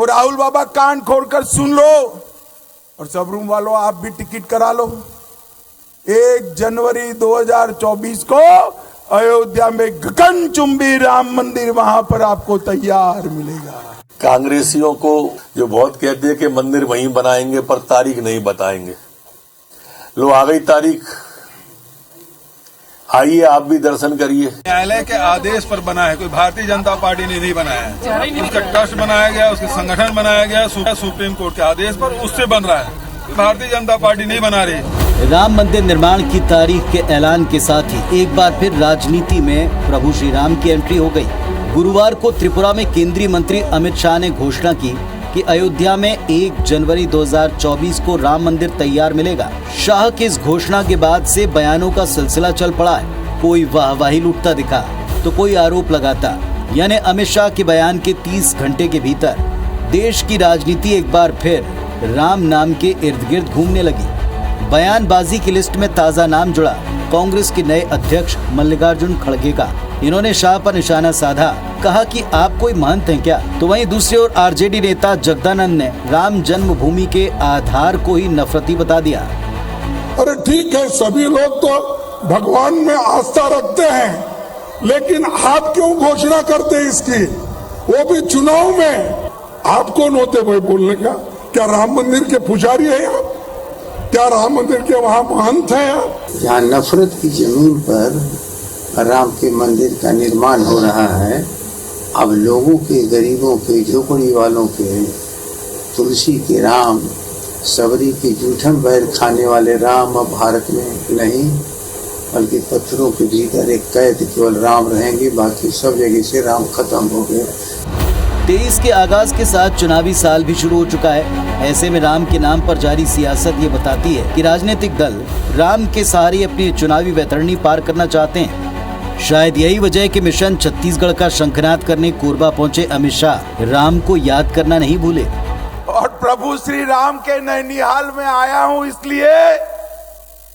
और राहुल बाबा कान खोलकर सुन लो और सब रूम वालों आप भी टिकट करा लो। 1 जनवरी 2024 को अयोध्या में गगनचुंबी राम मंदिर वहां पर आपको तैयार मिलेगा। कांग्रेसियों को जो बहुत कहते हैं कि मंदिर वहीं बनाएंगे पर तारीख नहीं बताएंगे, लो आ गई तारीख, आइए आप भी दर्शन करिए। न्यायालय के आदेश पर बना है, कोई भारतीय जनता पार्टी ने नहीं बनाया है। उसका ट्रस्ट बनाया गया, उसका संगठन बनाया गया सुप्रीम कोर्ट के आदेश पर, उससे बन रहा है। भारतीय जनता पार्टी नहीं बना रही। राम मंदिर निर्माण की तारीख के ऐलान के साथ ही एक बार फिर राजनीति में प्रभु श्री राम की एंट्री हो गई। गुरुवार को त्रिपुरा में केंद्रीय मंत्री अमित शाह ने घोषणा की कि अयोध्या में 1 जनवरी 2024 को राम मंदिर तैयार मिलेगा। शाह की इस घोषणा के बाद से बयानों का सिलसिला चल पड़ा है। कोई वाहवाही लूटता दिखा तो कोई आरोप लगाता, यानी अमित शाह के बयान के 30 घंटे के भीतर देश की राजनीति एक बार फिर राम नाम के इर्द गिर्द घूमने लगी। बयानबाजी की लिस्ट में ताजा नाम जुड़ा कांग्रेस के नए अध्यक्ष मल्लिकार्जुन खड़गे का। इन्होंने शाह पर निशाना साधा, कहा कि आप कोई महंत हैं क्या? तो वहीं दूसरी ओर आरजेडी नेता जगदानंद ने राम जन्मभूमि के आधार को ही नफरती बता दिया। अरे ठीक है, सभी लोग तो भगवान में आस्था रखते हैं, लेकिन आप क्यों घोषणा करते हैं इसकी, वो भी चुनाव में? आप कौन होते भाई बोलने का? क्या राम मंदिर के पुजारी है आप? क्या राम मंदिर के वहाँ महंत हैं आप? जहाँ नफरत की जमीन पर राम के मंदिर का निर्माण हो रहा है, अब लोगों के, गरीबों के, झोपड़ी वालों के, तुलसी के राम, सबरी के जूठन बैर खाने वाले राम अब भारत में नहीं, बल्कि पत्थरों के भीतर एक कैद केवल राम रहेंगे, बाकी सब जगह से राम खत्म हो गए। 23 के आगाज के साथ चुनावी साल भी शुरू हो चुका है। ऐसे में राम के नाम पर जारी सियासत ये बताती है कि राजनीतिक दल राम के सहारे अपनी चुनावी वैतरणी पार करना चाहते हैं। शायद यही वजह है कि मिशन छत्तीसगढ़ का शंखनाद करने कोरबा पहुंचे अमित शाह राम को याद करना नहीं भूले। और प्रभु श्री राम के नैनीहाल में आया हूं, इसलिए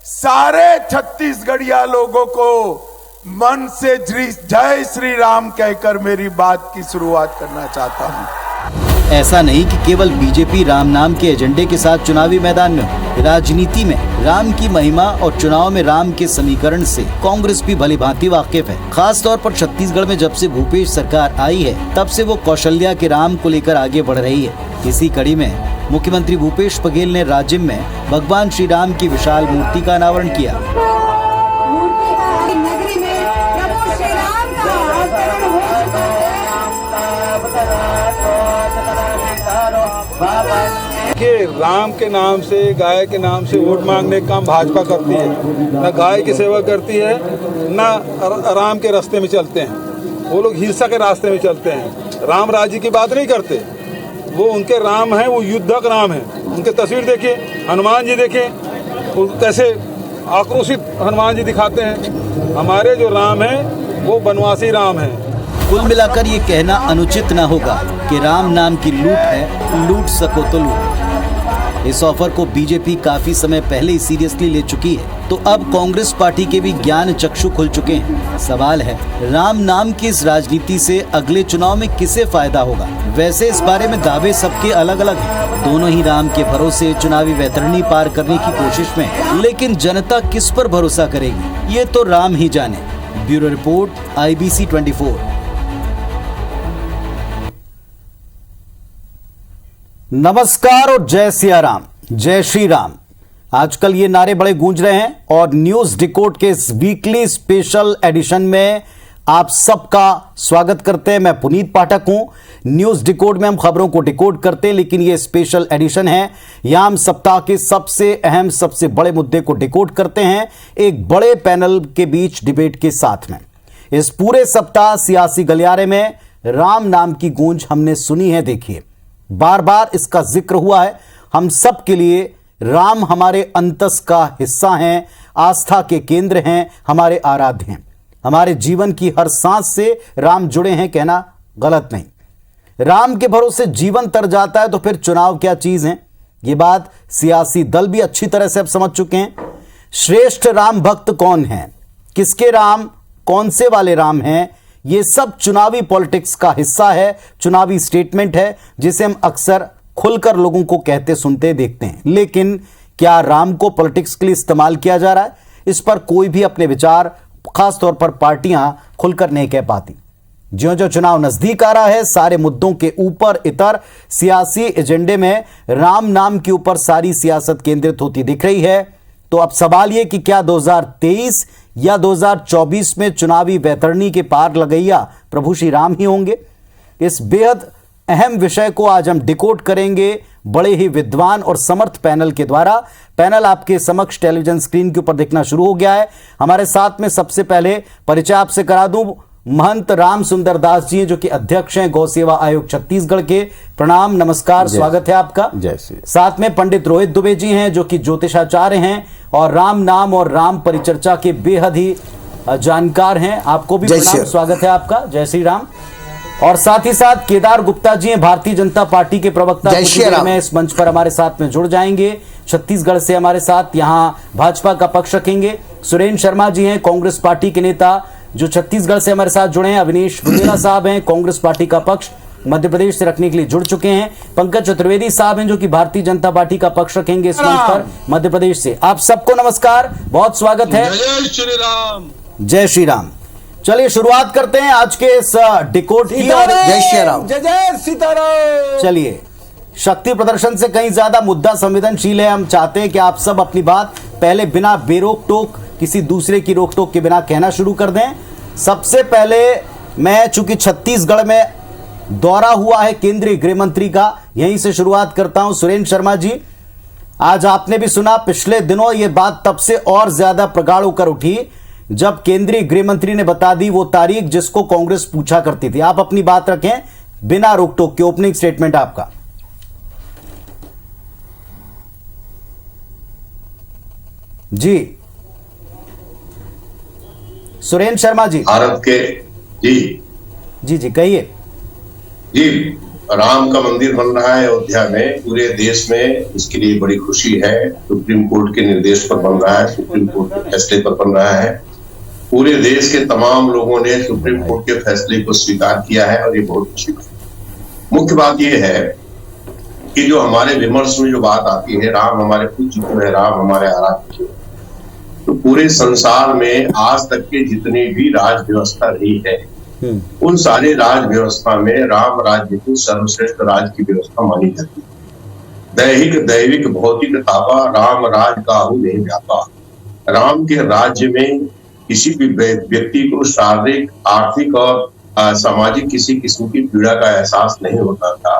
सारे छत्तीसगढ़िया लोगों को मन से जय श्री राम कहकर मेरी बात की शुरुआत करना चाहता हूं। ऐसा नहीं कि केवल बीजेपी राम नाम के एजेंडे के साथ चुनावी मैदान में हो। राजनीति में राम की महिमा और चुनाव में राम के समीकरण से कांग्रेस भी भली भांति वाकिफ है। खास तौर पर छत्तीसगढ़ में जब से भूपेश सरकार आई है, तब से वो कौशल्या के राम को लेकर आगे बढ़ रही है। इसी कड़ी में मुख्यमंत्री भूपेश बघेल ने राज्य में भगवान श्री राम की विशाल मूर्ति का अनावरण किया। कि राम के नाम से, गाय के नाम से वोट मांगने का काम भाजपा करती है। न गाय की सेवा करती है, न राम के रास्ते में चलते हैं। वो लोग हिंसा के रास्ते में चलते हैं, राम राज्य की बात नहीं करते। वो उनके राम हैं, वो युद्धक राम हैं। उनके तस्वीर देखिए, हनुमान जी देखिए, वो कैसे आक्रोशित हनुमान जी दिखाते हैं। हमारे जो राम हैं वो वनवासी राम हैं। कुल मिलाकर ये कहना अनुचित न होगा कि राम नाम की लूट है, लूट सको तो लूट। इस ऑफर को बीजेपी काफी समय पहले ही सीरियसली ले चुकी है, तो अब कांग्रेस पार्टी के भी ज्ञान चक्षु खुल चुके हैं। सवाल है, राम नाम की इस राजनीति से अगले चुनाव में किसे फायदा होगा? वैसे इस बारे में दावे सबके अलग अलग हैं। दोनों ही राम के भरोसे चुनावी वैतरणी पार करने की कोशिश में, लेकिन जनता किस पर भरोसा करेगी, ये तो राम ही जाने। Bureau report, IBC 24। नमस्कार और जय सिया राम, जय श्री राम। आजकल ये नारे बड़े गूंज रहे हैं और न्यूज डिकोड के इस वीकली स्पेशल एडिशन में आप सबका स्वागत करते हैं। मैं पुनीत पाठक हूं। न्यूज डिकोड में हम खबरों को डिकोड करते हैं, लेकिन ये स्पेशल एडिशन है। यहां हम सप्ताह के सबसे अहम, सबसे बड़े मुद्दे को डिकोड करते हैं एक बड़े पैनल के बीच डिबेट के साथ में। इस पूरे सप्ताह सियासी गलियारे में राम नाम की गूंज हमने सुनी है। देखिए, बार बार इसका जिक्र हुआ है। हम सब के लिए राम हमारे अंतस का हिस्सा हैं, आस्था के केंद्र हैं, हमारे आराध्य हैं। हमारे जीवन की हर सांस से राम जुड़े हैं, कहना गलत नहीं। राम के भरोसे जीवन तर जाता है तो फिर चुनाव क्या चीज है, ये बात सियासी दल भी अच्छी तरह से अब समझ चुके हैं। श्रेष्ठ राम भक्त कौन है, किसके राम, कौन से वाले राम हैं, ये सब चुनावी पॉलिटिक्स का हिस्सा है, चुनावी स्टेटमेंट है जिसे हम अक्सर खुलकर लोगों को कहते सुनते देखते हैं। लेकिन क्या राम को पॉलिटिक्स के लिए इस्तेमाल किया जा रहा है? इस पर कोई भी अपने विचार, खासतौर पर पार्टियां, खुलकर नहीं कह पाती। ज्यों-ज्यों चुनाव नजदीक आ रहा है, सारे मुद्दों के ऊपर इतर सियासी एजेंडे में राम नाम के ऊपर सारी सियासत केंद्रित होती दिख रही है। तो अब सवाल यह कि क्या 2023 या 2024 में चुनावी वैतरणी के पार लगैया प्रभु श्री राम ही होंगे? इस बेहद अहम विषय को आज हम डिकोड करेंगे बड़े ही विद्वान और समर्थ पैनल के द्वारा। पैनल आपके समक्ष टेलीविजन स्क्रीन के ऊपर दिखना शुरू हो गया है। हमारे साथ में सबसे पहले परिचय आपसे करा दूं, महंत राम सुंदर दास जी हैं जो कि अध्यक्ष हैं गौ सेवा आयोग छत्तीसगढ़ के। प्रणाम, नमस्कार, स्वागत है आपका। जय श्री। साथ में पंडित रोहित दुबे जी हैं जो कि ज्योतिषाचार्य हैं और राम नाम और राम परिचर्चा के बेहद ही जानकार हैं। आपको भी प्रणाम, स्वागत है आपका। जय श्री राम। और साथ ही साथ केदार गुप्ता जी हैं, भारतीय जनता पार्टी के प्रवक्ता, में इस मंच पर हमारे साथ में जुड़ जाएंगे। छत्तीसगढ़ से हमारे साथ यहां भाजपा का पक्ष रखेंगे। सुरेंद्र शर्मा जी हैं, कांग्रेस पार्टी के नेता जो छत्तीसगढ़ से हमारे साथ जुड़े हैं। अविनेश बुंदेला साहब हैं, कांग्रेस पार्टी का पक्ष मध्य प्रदेश से रखने के लिए जुड़ चुके हैं। पंकज चतुर्वेदी साहब हैं जो कि भारतीय जनता पार्टी का पक्ष रखेंगे इस मंच पर मध्य प्रदेश से। आप सबको नमस्कार, बहुत स्वागत है। जय श्री राम। जय श्री राम। चलिए शुरुआत करते हैं आज के इस डिकोड की। जय श्री राम। जय जय सीताराम। चलिए, शक्ति प्रदर्शन से कहीं ज्यादा मुद्दा संवेदनशील है। हम चाहते हैं कि आप सब अपनी बात पहले बिना बेरोक टोक, किसी दूसरे की रोक टोक के बिना कहना शुरू कर दें। सबसे पहले मैं, चूंकि छत्तीसगढ़ में दौरा हुआ है केंद्रीय गृह मंत्री का, यहीं से शुरुआत करता हूं। सुरेंद्र शर्मा जी, आज आपने भी सुना, पिछले दिनों यह बात तब से और ज्यादा प्रगाढ़ होकर उठी जब केंद्रीय गृह मंत्री ने बता दी वो तारीख जिसको कांग्रेस पूछा करती थी। आप अपनी बात रखें बिना रोक टोक के। ओपनिंग स्टेटमेंट आपका जी। सुरेंद्र शर्मा जी। भारत के जी कहिए। जी, राम का मंदिर बन रहा है अयोध्या में, पूरे देश में इसके लिए बड़ी खुशी है। सुप्रीम कोर्ट के निर्देश पर बन रहा है, सुप्रीम कोर्ट के फैसले पर बन रहा है। पूरे देश के तमाम लोगों ने सुप्रीम कोर्ट के फैसले को स्वीकार किया है और ये बहुत खुशी है। मुख्य बात यह है कि जो हमारे विमर्श में जो बात आती है, राम हमारे पूज्य क्यों है, राम हमारे आराध्य क्यों, तो पूरे संसार में आज तक के जितनी भी राज व्यवस्था रही है उन सारे राज व्यवस्था में राम राज्य को सर्वश्रेष्ठ राज की व्यवस्था मानी जाती है। दैहिक दैविक भौतिक तापा राम राज काहू नहीं व्यापा। राम के राज्य में किसी भी व्यक्ति को शारीरिक, आर्थिक और सामाजिक किसी किस्म की पीड़ा का एहसास नहीं होता था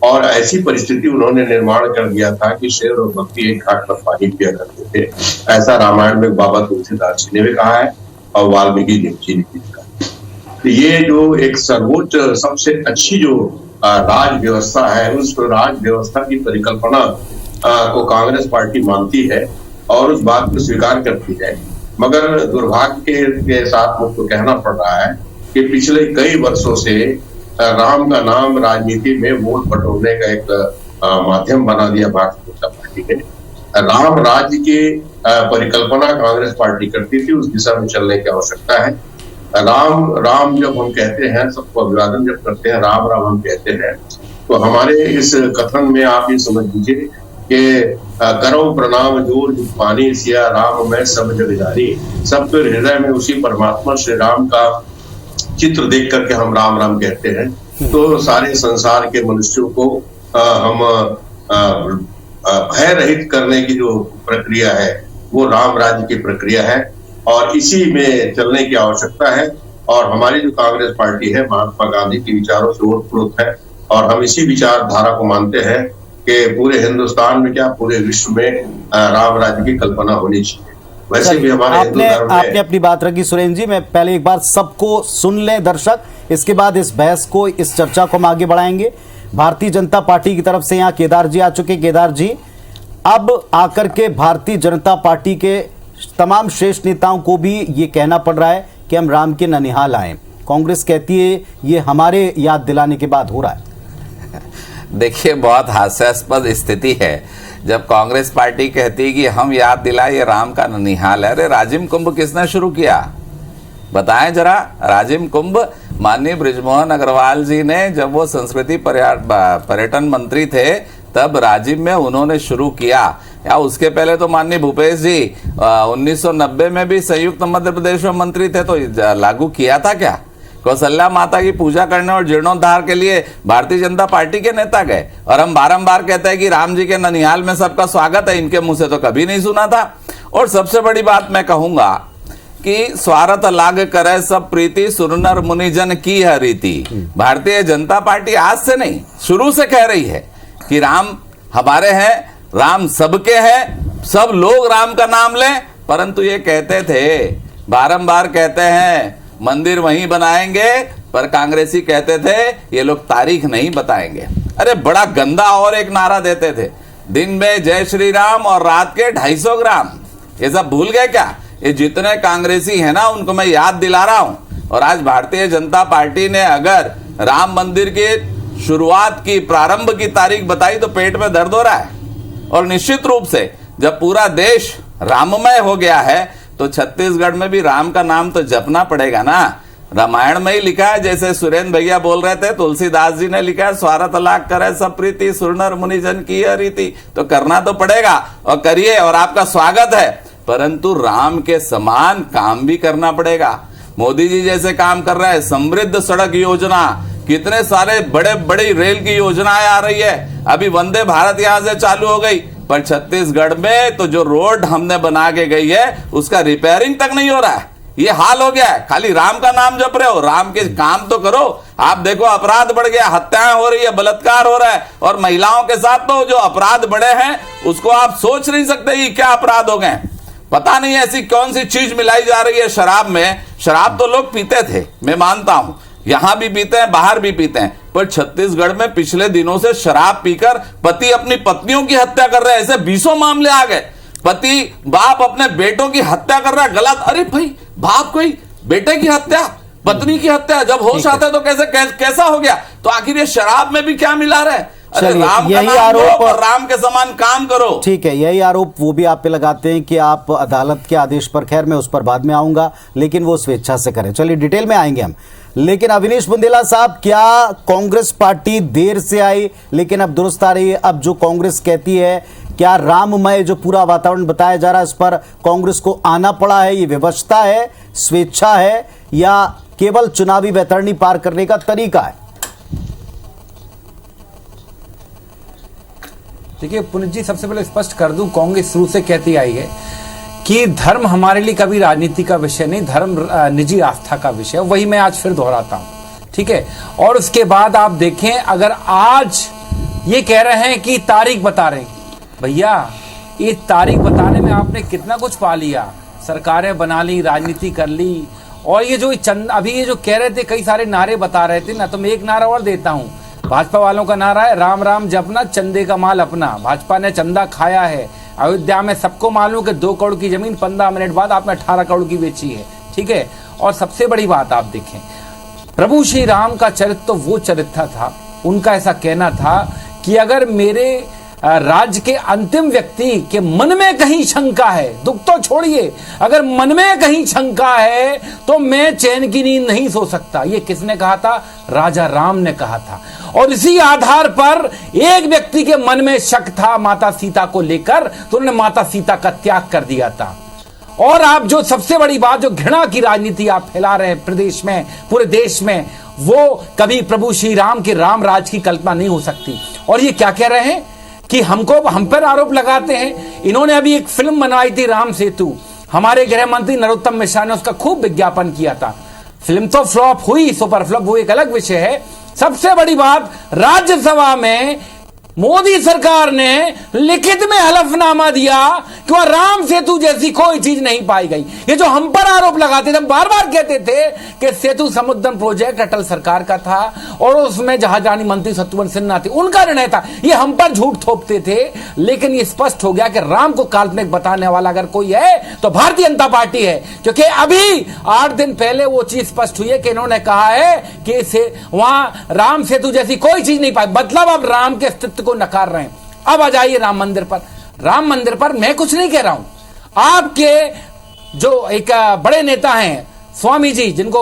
और ऐसी परिस्थिति उन्होंने निर्माण कर दिया था कि शेर और बकरी एक घाट पर पानी पिया करते थे। ऐसा रामायण में बाबा तुलसीदास जी ने भी कहा है और वाल्मीकि जी ने भी कहा। तो ये जो एक सर्वोच्च सबसे अच्छी जो राज व्यवस्था है, उस राज व्यवस्था की परिकल्पना को कांग्रेस पार्टी मानती है और उस बात को स्वीकार करती है। मगर दुर्भाग्य के साथ मुझको कहना पड़ रहा है कि पिछले कई वर्षों से राम का नाम राजनीति में वोट बटोरने का एक माध्यम बना दिया भारतीय जनता पार्टी ने। राम राज्य की परिकल्पना कांग्रेस पार्टी करती थी, उस दिशा में चलने की आवश्यकता है। राम राम जब हम कहते हैं, सबको अभिवादन जब करते हैं, राम राम हम कहते हैं, तो हमारे इस कथन में आप ये समझ लीजिए कि करो प्रणाम जोर पानी सिया राम मैं सब जग जानी। सब तो हृदय में उसी परमात्मा श्री राम का चित्र देख करके हम राम राम कहते हैं। तो सारे संसार के मनुष्यों को हम भय रहित करने की जो प्रक्रिया है वो राम राज्य की प्रक्रिया है और इसी में चलने की आवश्यकता है। और हमारी जो कांग्रेस पार्टी है महात्मा गांधी के विचारों से ओतप्रोत है और हम इसी विचारधारा को मानते हैं कि पूरे हिंदुस्तान में क्या पूरे विश्व में राम राज्य की कल्पना होनी चाहिए। वैसे भी हमारे हिंदू धर्म में आपने अपनी बात रखी सुरेंद्र जी। मैं पहले एक बार सबको सुन लें दर्शक, इसके बाद इस बहस को, इस चर्चा को हम आगे बढ़ाएंगे। भारतीय जनता पार्टी की तरफ से यहाँ केदार जी आ चुके। केदार जी, अब आकर के भारतीय जनता पार्टी के तमाम श्रेष्ठ नेताओं को भी ये कहना पड़ रहा है कि हम राम के ननिहाल आए। कांग्रेस कहती है ये हमारे याद दिलाने के बाद हो रहा है। देखिए, बहुत हास्यास्पद स्थिति है जब कांग्रेस पार्टी कहती है कि हम याद दिलाए ये राम का ननिहाल है। अरे राजिम कुंभ किसने शुरू किया? बताएं जरा। राजिम कुंभ माननीय बृजमोहन अग्रवाल जी ने, जब वो संस्कृति पर्यटन मंत्री थे, तब राजिम में उन्होंने शुरू किया, या उसके पहले तो माननीय भूपेश जी 1990 में भी संयुक्त मध्य प्रदेश में मंत्री थे, तो लागू किया था क्या? कौशल्या माता की पूजा करने और जीर्णोद्धार के लिए भारतीय जनता पार्टी के नेता गए, और हम बारंबार कहते हैं कि राम जी के ननिहाल में सबका स्वागत है, इनके मुंह से तो कभी नहीं सुना था। और सबसे बड़ी बात मैं कहूंगा कि स्वार्थ लाग करे सब प्रीति, सुरनर मुनिजन की है रीति। भारतीय जनता पार्टी आज से नहीं, शुरू से कह रही है कि राम हमारे हैं, राम सबके हैं, सब लोग राम का नाम लें। परंतु ये कहते थे, बारंबार कहते हैं मंदिर वहीं बनाएंगे, पर कांग्रेसी कहते थे ये लोग तारीख नहीं बताएंगे। अरे बड़ा गंदा और एक नारा देते थे, दिन में जय श्री राम और रात के 250 ग्राम। ये सब भूल गए क्या? ये जितने कांग्रेसी है ना, उनको मैं याद दिला रहा हूं। और आज भारतीय जनता पार्टी ने अगर राम मंदिर की शुरुआत की, प्रारंभ की तारीख बताई, तो पेट में दर्द हो रहा है। और निश्चित रूप से जब पूरा देश राममय हो गया है, तो छत्तीसगढ़ में भी राम का नाम तो जपना पड़ेगा ना। रामायण में ही लिखा है, जैसे सुरेंद्र भैया बोल रहे थे, तुलसीदास जी ने लिखा है, स्वार्थ लाग करे सब प्रीति, सुरनर मुनिजन की है रीति। तो करना तो पड़ेगा, और करिए, और आपका स्वागत है। परंतु राम के समान काम भी करना पड़ेगा। मोदी जी जैसे काम कर रहे हैं, समृद्ध सड़क योजना, कितने सारे बड़े बड़ी रेल की योजनाएं आ रही है। अभी वंदे भारत यहां से चालू हो गई, पर छत्तीसगढ़ में तो जो रोड हमने बना के गई है, उसका रिपेयरिंग तक नहीं हो रहा है। ये हाल हो गया है। खाली राम का नाम जप रहे हो, राम के काम तो करो। आप देखो अपराध बढ़ गया, हत्याएं हो रही है, बलात्कार हो रहा है, और महिलाओं के साथ तो जो अपराध बढ़े हैं उसको आप सोच नहीं सकते कि क्या अपराध हो गए। पता नहीं ऐसी कौन सी चीज मिलाई जा रही है शराब में। शराब तो लोग पीते थे, मैं मानता हूं, यहां भी पीते हैं, बाहर भी पीते हैं, पर छत्तीसगढ़ में पिछले दिनों से शराब पीकर पति अपनी पत्नियों की हत्या कर रहे हैं। ऐसे 20 मामले आ गए। पति बाप अपने बेटों की हत्या कर रहा है, गलत। अरे भाई, बाप कोई बेटे की हत्या, पत्नी की हत्या, जब होश आता है तो कैसा हो गया? तो आखिर ये शराब में भी क्या मिला रहा है? अरे राम का नाम लो और राम के समान काम करो। ठीक है, यही आरोप वो भी आप पे लगाते हैं कि आप अदालत के आदेश पर, खैर मैं उस पर बाद में आऊंगा, लेकिन वो स्वेच्छा से करें। चलिए डिटेल में आएंगे हम। लेकिन अविनीश बुंदेला साहब, क्या कांग्रेस पार्टी देर से आई लेकिन अब दुरुस्त आ रही है? अब जो कांग्रेस कहती है, क्या राममय जो पूरा वातावरण बताया जा रहा है, इस पर कांग्रेस को आना पड़ा है? ये व्यवस्था है, स्वेच्छा है, या केवल चुनावी वैतरणी पार करने का तरीका है? देखिए पुनित जी, सबसे पहले स्पष्ट कर दूं, कांग्रेस शुरू से कहती आई है कि धर्म हमारे लिए कभी राजनीति का विषय नहीं, धर्म निजी आस्था का विषय है। वही मैं आज फिर दोहराता हूं, ठीक है। और उसके बाद आप देखें, अगर आज ये कह रहे हैं कि तारीख बता रहे हैं, भैया ये तारीख बताने में आपने कितना कुछ पा लिया। सरकारें बना ली, राजनीति कर ली, और ये जो अभी ये जो कह रहे थे, कई सारे नारे बता रहे थे ना, तो मैं एक नारा और देता हूं। भाजपा वालों का नारा है, राम राम जपना, चंदे का माल अपना। भाजपा ने चंदा खाया है। अयोध्या में सबको मालूम कि 2 करोड़ की जमीन 15 मिनट बाद आपने 18 करोड़ की बेची है, ठीक है। और सबसे बड़ी बात आप देखें, प्रभु श्री राम का चरित्र तो वो चरित्र था, उनका ऐसा कहना था कि अगर मेरे राज्य के अंतिम व्यक्ति के मन में कहीं शंका है, दुख तो छोड़िए, अगर मन में कहीं शंका है तो मैं चैन की नींद नहीं सो सकता। ये किसने कहा था? राजा राम ने कहा था। और इसी आधार पर एक व्यक्ति के मन में शक था माता सीता को लेकर, तो उन्होंने माता सीता का त्याग कर दिया था। और आप जो सबसे बड़ी बात, जो घृणा की राजनीति आप फैला रहे हैं प्रदेश में, पूरे देश में, वो कभी प्रभु श्री राम के राम राज की कल्पना नहीं हो सकती। और ये क्या कह रहे हैं कि हम पर आरोप लगाते हैं। इन्होंने अभी एक फिल्म बनाई थी राम सेतु, हमारे गृह मंत्री नरोत्तम मिश्रा ने उसका खूब विज्ञापन किया था। फिल्म तो फ्लॉप हुई, सुपर फ्लॉप, वो एक अलग विषय है। सबसे बड़ी बात, राज्यसभा में मोदी सरकार ने लिखित में हलफनामा दिया कि वह राम सेतु जैसी कोई चीज नहीं पाई गई। ये जो हम पर आरोप लगाते थे, हम बार बार कहते थे कि सेतु समुद्रम प्रोजेक्ट अटल सरकार का था और उसमें जहाजानी मंत्री शत्रुघ्न सिन्हा थे, उनका निर्णय था, ये हम पर झूठ थोपते थे। लेकिन ये स्पष्ट हो गया कि राम को काल्पनिक बताने वाला अगर कोई है तो भारतीय जनता पार्टी है, क्योंकि अभी 8 दिन पहले वो चीज स्पष्ट हुई है कि इन्होंने कहा है कि वहां राम सेतु जैसी कोई चीज नहीं पाई। मतलब अब राम के अस्तित्व को नकार रहे हैं। अब आ जाइए राम मंदिर पर। राम मंदिर पर मैं कुछ नहीं कह रहा हूं, आपके जो एक बड़े नेता हैं स्वामी जी, जिनको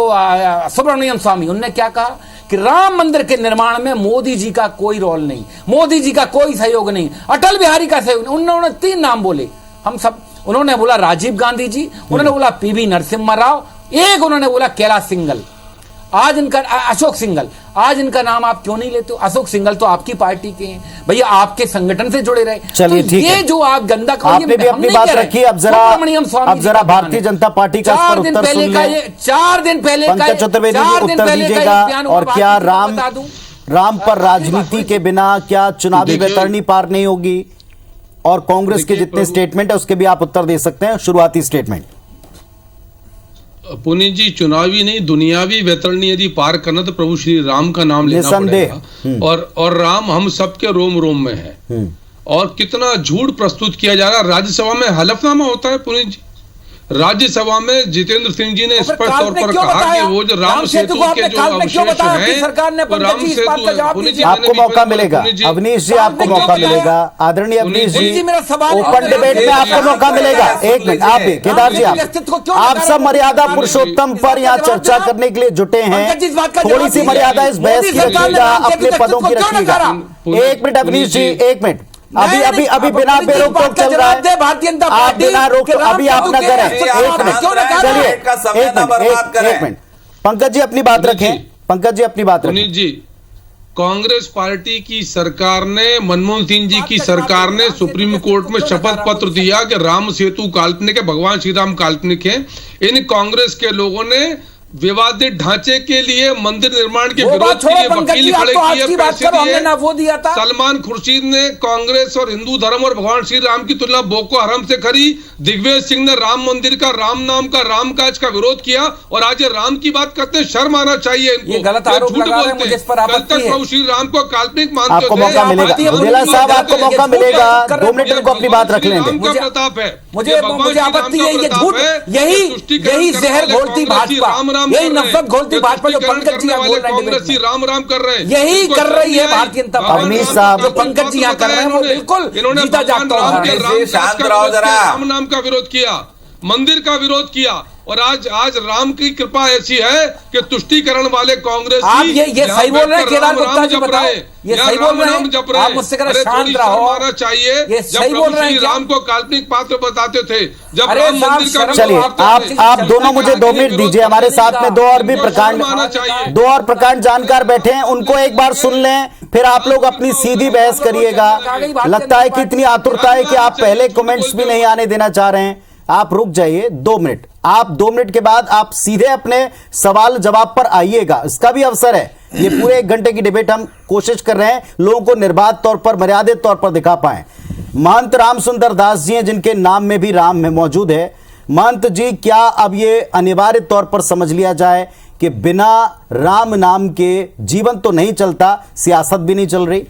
सुब्रमण्यम स्वामी, उनने क्या कहा कि राम मंदिर के निर्माण में मोदी जी का कोई रोल नहीं, मोदी जी का कोई सहयोग नहीं, अटल बिहारी का सहयोग नहीं। उन्होंने 3 नाम बोले, हम सब, उन्होंने बोला राजीव गांधी जी, उन्होंने बोला पीवी नरसिम्हा राव, एक उन्होंने बोला कैलाश सिंगल, आज इनका अशोक सिंगल। आज इनका नाम आप क्यों नहीं लेते हो? अशोक सिंगल तो आपकी पार्टी के हैं भैया, आपके संगठन से जुड़े रहे। चलिए तो ठीक ये है, जो आप गंदा आपने भी अपनी बात रखी। अब जरा भारतीय जनता पार्टी का उत्तर सुन ले। 4 दिन पहले पंकज चतुर्वेदी जी उत्तर दीजिएगा। और क्या राम पर राजनीति के बिना क्या चुनावी वैतरणी पार नहीं होगी? और कांग्रेस के जितने स्टेटमेंट है उसके भी आप उत्तर दे सकते हैं, शुरुआती स्टेटमेंट। पुनीत जी, चुनावी नहीं दुनियावी वैतरणी यदि पार करना तो प्रभु श्री राम का नाम लेना पड़ेगा। और राम हम सबके रोम रोम में है। और कितना झूठ प्रस्तुत किया जा रहा है। राज्यसभा में हलफनामा होता है पुनीत जी। राज्यसभा में जितेंद्र सिंह जी ने स्पष्ट तौर पर कहा कि वो जो राम सेतु के जो अवशेष हैं, राम सेतु, आपको मौका मिलेगा अवनीश जी, आपको मौका मिलेगा। आदरणीय अवनीश जी, ओपन डिबेट में आपको मौका मिलेगा। 1 मिनट, आप भी केदार जी, आप सब मर्यादा पुरुषोत्तम पर यहाँ चर्चा करने के लिए जुटे हैं। थोड़ी सी मर्यादा इस बहस की रखिएगा, अपने पदों की रखिएगा। 1 मिनट अवनीश जी, 1 मिनट। अभी बिना बेरोक चल रहा है, आप बिना रोक, अभी आप न करें। 1 मिनट, चलिए 1 मिनट। पंकज जी अपनी बात रखें, पंकज जी अपनी बात रखें। जी, कांग्रेस पार्टी की सरकार ने, मनमोहन सिंह जी की सरकार ने सुप्रीम कोर्ट में शपथ पत्र दिया कि राम सेतु काल्पनिक है, भगवान श्री राम काल्पनिक है। इन कांग्रेस के लोगों ने विवादित ढांचे के लिए, मंदिर निर्माण के विरोध के लिए वकील खड़े किए, पैसे दिए। सलमान खुर्शीद ने कांग्रेस और हिंदू धर्म और भगवान श्री राम की तुलना बोको हरम से करी। दिग्विजय सिंह ने राम मंदिर का, राम नाम का, राम काज का विरोध किया। और आज ये राम की बात करते हैं, शर्म आना चाहिए इनको। ये गलत आरोप लगा रहे हैं, मुझे इस पर आपत्ति है। कल तक प्रभु श्री राम को काल्पनिक मानते थे। आपको मौका मिलेगा, बुधेला साहब आपको मौका मिलेगा। 2 मिनट को अपनी बात रख लें। प्रताप है, मुझे आपत्ति है, ये झूठ, यही जहर घोलती भाजपा, यही नफरत घोलती भाजपा जो पंकज जी बोल रहे हैं, राम राम कर रहे हैं, यही कर रही है भारतीय जनता पार्टी। अवनीश साहब, जो पंकज जी यहाँ कर रहे हैं वो बिल्कुल जीता जागता राम नाम का विरोध किया, मंदिर का विरोध किया। और आज राम की कृपा ऐसी है कि तुष्टीकरण वाले कांग्रेस आप ये सही बोल रहे हैं केदार गुप्ता जी, बताओ ये सही बोल रहे हैं? आप मुझसे करें शांत रहो, चाहिए। ये सही बोल रहे हैं? राम को काल्पनिक पात्र बताते थे जब राम मंदिर का। चलिए आप दोनों मुझे 2 मिनट दीजिए। हमारे साथ में 2 और भी प्रकांड जानकार बैठे हैं, उनको एक बार सुन लें, फिर आप लोग अपनी सीधी बहस करिएगा। लगता है कि इतनी आतुरता है कि आप पहले कमेंट्स भी नहीं आने देना चाह रहे हैं। आप रुक जाइए 2 मिनट। आप 2 मिनट के बाद आप सीधे अपने सवाल जवाब पर आइएगा, इसका भी अवसर है। ये पूरे 1 घंटे की डिबेट हम कोशिश कर रहे हैं लोगों को निर्बाध तौर पर, मर्यादित तौर पर दिखा पाए। महंत राम सुंदर दास जी हैं, जिनके नाम में भी राम में मौजूद है। महंत जी, क्या अब ये अनिवार्य तौर पर समझ लिया जाए कि बिना राम नाम के जीवन तो नहीं चलता, सियासत भी नहीं चल रही?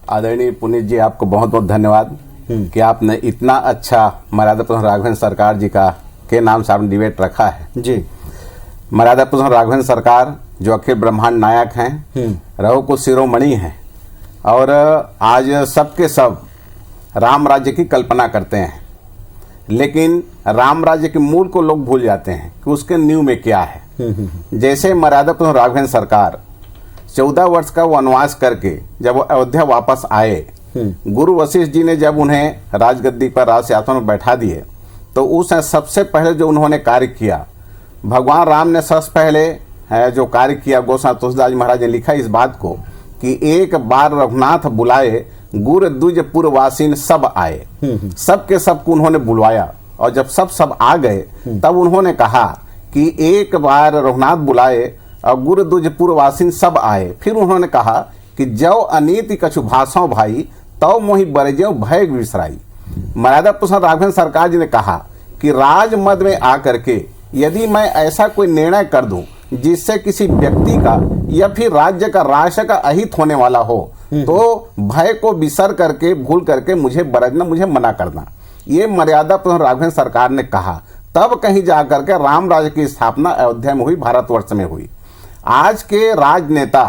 आदरणीय पुनीत जी, आपको बहुत बहुत धन्यवाद कि आपने इतना अच्छा मर्यादा पुरुष राघवेंद्र सरकार जी का के नाम से आपने डिबेट रखा है जी। मर्यादा पुरुष राघवेंद्र सरकार जो अखिल ब्रह्मांड नायक हैं, रहो को शिरोमणि हैं, और आज सबके सब राम राज्य की कल्पना करते हैं। लेकिन राम राज्य के मूल को लोग भूल जाते हैं कि उसके नींव में क्या है। जैसे मर्यादा पुरुष राघवेंद्र सरकार 14 वर्ष का वनवास करके जब वो अयोध्या वापस आए, गुरु वशिष्ठ जी ने जब उन्हें राजगद्दी पर, राज सिंहासन पर बैठा दिए, तो उस सबसे पहले जो उन्होंने कार्य किया, भगवान राम ने सबसे पहले जो कार्य किया, गोस्वामी तुलसीदास महाराज ने लिखा इस बात को कि एक बार रघुनाथ बुलाए, गुर द्विज पुरवासीन सब आए। सबके सबको उन्होंने बुलवाया, और जब सब आ गए तब उन्होंने कहा कि एक बार रघुनाथ बुलाए और गुर द्विज पुरवासीन सब आए। फिर उन्होंने कहा कि जौ अनीति कछु भाषाओं भाई, तौ मोहि बरजो भय विसराई। मर्यादा पुरुष राघवेंद्र सरकार जी ने कहा कि राजमद में आकर के यदि मैं ऐसा कोई निर्णय कर दूं जिससे किसी व्यक्ति का या फिर राज्य का, राष्ट्र का अहित होने वाला हो, तो भय को विसर करके, भूल करके मुझे बरजना, मुझे मना करना। ये मर्यादा पुरुष राघवेंद्र सरकार ने कहा। तब कहीं जाकर के राम राज्य की स्थापना अयोध्या में हुई, भारतवर्ष में हुई। आज के राजनेता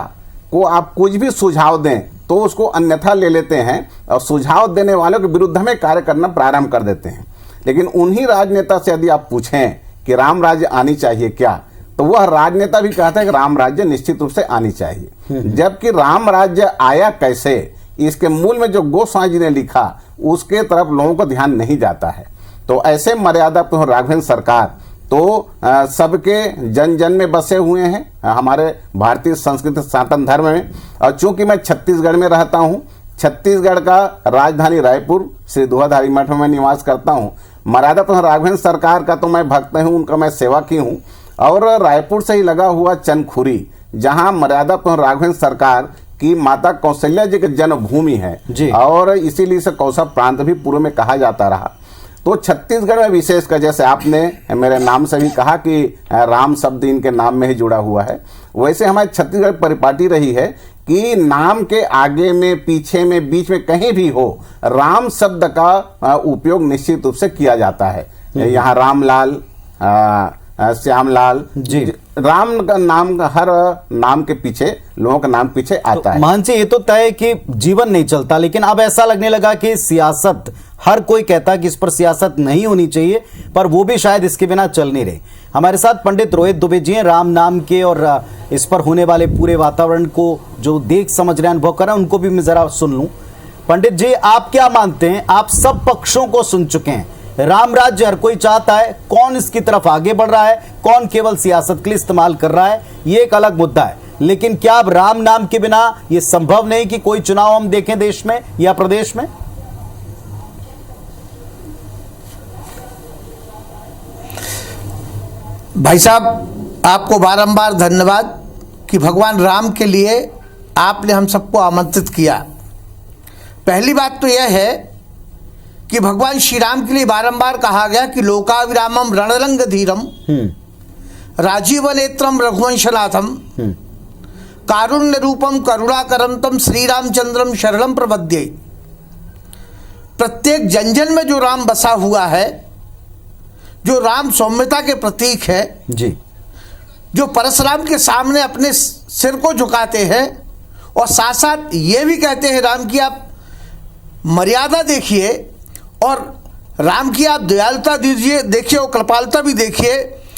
को आप कुछ भी सुझाव दें तो उसको अन्यथा ले लेते हैं और सुझाव देने वालों के विरुद्ध में कार्य करना प्रारंभ कर देते हैं। लेकिन उन्हीं राजनेता से यदि आप पूछें कि राम राज्य आनी चाहिए क्या, तो वह राजनेता भी कहता है कि राम राज्य निश्चित रूप से आनी चाहिए। जबकि राम राज्य आया कैसे, इसके मूल में जो गोस्वामी जी ने लिखा उसके तरफ लोगों को ध्यान नहीं जाता है। तो ऐसे मर्यादा पर राघवेंद्र सरकार तो सबके जन जन में बसे हुए हैं, हमारे भारतीय संस्कृति सनातन धर्म में। और चूंकि मैं छत्तीसगढ़ में रहता हूं, छत्तीसगढ़ का राजधानी रायपुर श्री दुआधारी मठ में मैं निवास करता हूं। मर्यादा पर राघवेंद्र सरकार का तो मैं भक्त हूं, उनका मैं सेवक ही हूं। और रायपुर से ही लगा हुआ चंदखुरी, जहां मर्यादा पर राघवेंद्र सरकार की माता कौशल्या जी की जन्मभूमि है और इसीलिए इसे कौशल प्रांत भी पूर्व में कहा जाता रहा। तो छत्तीसगढ़ में विशेषकर, जैसे आपने मेरे नाम से भी कहा कि राम शब्द इनके नाम में ही जुड़ा हुआ है, वैसे हमारे छत्तीसगढ़ परिपाटी रही है कि नाम के आगे में, पीछे में, बीच में कहीं भी हो राम शब्द का उपयोग निश्चित रूप से किया जाता है। यहाँ रामलाल, श्यामलाल जी, राम का नाम, हर नाम के पीछे लोगों का नाम पीछे आता है। मान से ये तो तय है कि जीवन नहीं चलता, लेकिन अब ऐसा लगने लगा कि सियासत, हर कोई कहता है कि इस पर सियासत नहीं होनी चाहिए, पर वो भी शायद इसके बिना चल नहीं रहे। हमारे साथ पंडित रोहित दुबे जी हैं, राम नाम के और इस पर होने वाले पूरे वातावरण को जो देख समझ रहे हैं, अनुभव कर रहे हैं, उनको भी मैं जरा सुन लूं। पंडित जी, आप क्या मानते हैं? आप सब पक्षों को सुन चुके हैं, राम राज्य हर कोई चाहता है, कौन इसकी तरफ आगे बढ़ रहा है, कौन केवल सियासत के लिए इस्तेमाल कर रहा है, ये एक अलग मुद्दा है। लेकिन क्या अब राम नाम के बिना ये संभव नहीं कि कोई चुनाव हम देखें देश में या प्रदेश में? भाई साहब, आपको बारंबार धन्यवाद कि भगवान राम के लिए आपने हम सबको आमंत्रित किया। पहली बात तो यह है कि भगवान श्री राम के लिए बारंबार कहा गया कि लोकाविरामम रणरंग धीरम राजीव नेत्रम रघुवंशनाथम कारुण्य रूपम करुणाकरंतम श्री रामचंद्रम शरणम प्रपद्ये। प्रत्येक जन जन में जो राम बसा हुआ है, जो राम सौम्यता के प्रतीक है जी, जो परशुराम के सामने अपने सिर को झुकाते हैं और साथ साथ ये भी कहते हैं राम की आप मर्यादा देखिए और राम की आप दयालुता दीजिए, देखिए, और कृपालुता भी देखिए,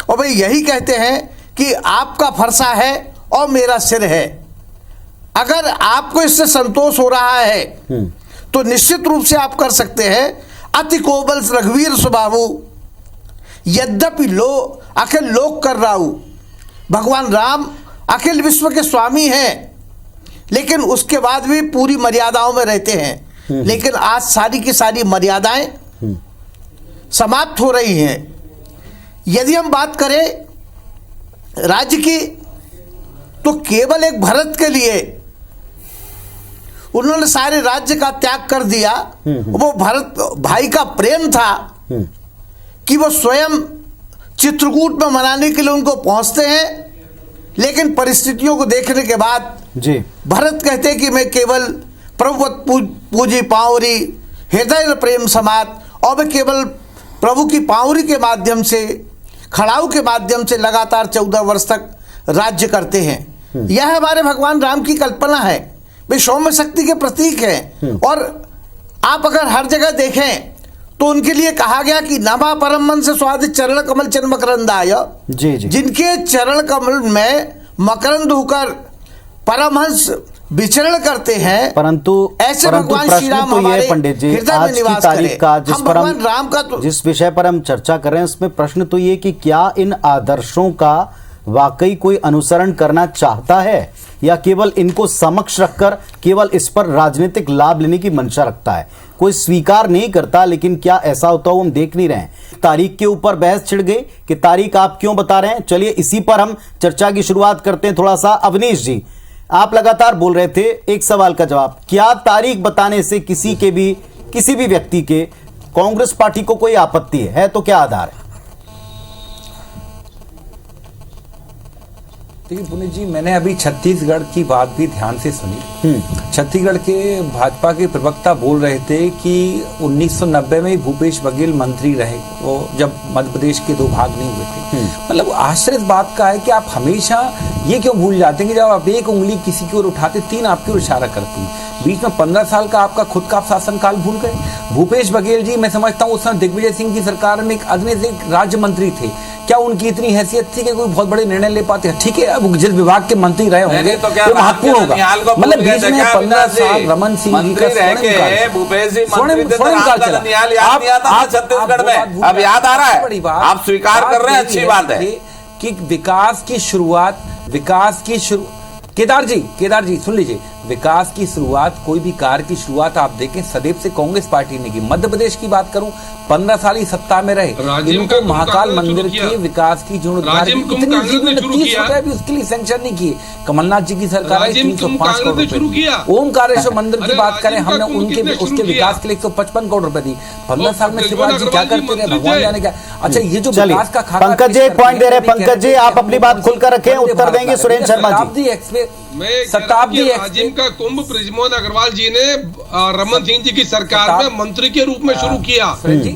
और भाई यही कहते हैं कि आपका फरसा है और मेरा सिर है। अगर आपको इससे संतोष हो रहा है तो निश्चित रूप से आप कर सकते हैं। अति कोमल रघुवीर स्वभावु यद्यपि अखिल लोक कर राहु। भगवान राम अखिल विश्व के स्वामी हैं, लेकिन उसके बाद भी पूरी मर्यादाओं में रहते हैं। लेकिन आज सारी की सारी मर्यादाएं समाप्त हो रही हैं। यदि हम बात करें राज्य की, तो केवल एक भरत के लिए उन्होंने सारे राज्य का त्याग कर दिया। वो भरत भाई का प्रेम था कि वो स्वयं चित्रकूट में मनाने के लिए उनको पहुंचते हैं, लेकिन परिस्थितियों को देखने के बाद जी भरत कहते हैं कि मैं केवल प्रभुवत पूजी पावरी हृदय प्रेम समात, और वे केवल प्रभु की पावरी के माध्यम से, खड़ाऊ के माध्यम से लगातार 14 वर्ष तक राज्य करते हैं। यह हमारे भगवान राम की कल्पना है। वे सौम्य शक्ति के प्रतीक हैं। और आप अगर हर जगह देखें तो उनके लिए कहा गया कि नमा परम मन से स्वाद चरण कमल चरण मकरंदाय, जी जी, जिनके चरण कमल में मकरंद होकर परमहंस विचरण करते हैं। परंतु भगवान श्री राम तो ये पंडित जी, आज की तारीख का जिस पर हम राम का जिस विषय पर हम चर्चा कर रहे हैं, उसमें प्रश्न तो ये कि क्या इन आदर्शों का वाकई कोई अनुसरण करना चाहता है या केवल इनको समक्ष रखकर केवल इस पर राजनीतिक लाभ लेने की मंशा रखता है? कोई स्वीकार नहीं करता, लेकिन क्या ऐसा होता हो हम देख नहीं रहे हैं। तारीख के ऊपर बहस छिड़ गई कि तारीख आप क्यों बता रहे हैं। चलिए इसी पर हम चर्चा की शुरुआत करते हैं थोड़ा सा। अवनीश जी, आप लगातार बोल रहे थे, एक सवाल का जवाब, क्या तारीख बताने से किसी भी व्यक्ति के कांग्रेस पार्टी को कोई आपत्ति है तो क्या आधार है? देखिए पुनीत जी, मैंने अभी छत्तीसगढ़ की बात भी ध्यान से सुनी। छत्तीसगढ़ के भाजपा के प्रवक्ता बोल रहे थे कि 1990 में भूपेश बघेल मंत्री रहे, वो जब मध्य प्रदेश के 2 भाग नहीं हुए थे। मतलब आश्चर्य इस बात का है कि आप हमेशा ये क्यों भूल जाते हैं कि जब आप एक उंगली किसी की ओर उठाते 3 आपकी ओर इशारा करती है। बीच में 15 साल का आपका खुद का शासनकाल भूल गए। भूपेश बघेल जी, मैं समझता हूँ उस समय दिग्विजय सिंह की सरकार में एक राज्य मंत्री थे। क्या उनकी इतनी हैसियत थी कि कोई बहुत बड़े निर्णय ले पाते हैं? ठीक है, अब जिस विभाग के मंत्री रहे होंगे तो क्या वो महत्वपूर्ण होगा। मतलब बीच में 15 जी, साल रमन सिंह जी मंत्री का रह के भूपेश जी मंत्री थे, तो रामका ननिहाल याद नहीं आता था छत्तीसगढ़ में, अब याद आ रहा है, आप स्वीकार कर रहे हैं, अच्छी बात है कि विकास की शुरू केदार जी सुन लीजिए, विकास की शुरुआत, कोई भी कार्य की शुरुआत आप देखें सदैव से कांग्रेस पार्टी ने की। मध्य प्रदेश की बात करूं, 15 साल ही सत्ता में रहे, इनको महाकाल मंदिर के विकास की जीर्णोद्धार की इतनी 30 रुपए भी उसके लिए सैंक्शन नहीं किए। कमलनाथ जी की सरकार है 305 करोड़ रुपए। ओमकारेश्वर मंदिर की बात करें, हमने उसके विकास के लिए 155 करोड़ रुपए दी। 15 साल में शिवराज जी क्या करते रहे, भगवान जाने क्या। अच्छा, ये जो विकास का खाका, पंकज जी एक पॉइंट दे रहे हैं, पंकज जी आप अपनी बात खुलकर रखें, उत्तर देंगे सुरेंद्र शर्मा जी। शताब्दी राजिम का कुंभ बृजमोहन अग्रवाल जी ने रमन सिंह जी की सरकार में मंत्री के रूप में शुरू किया।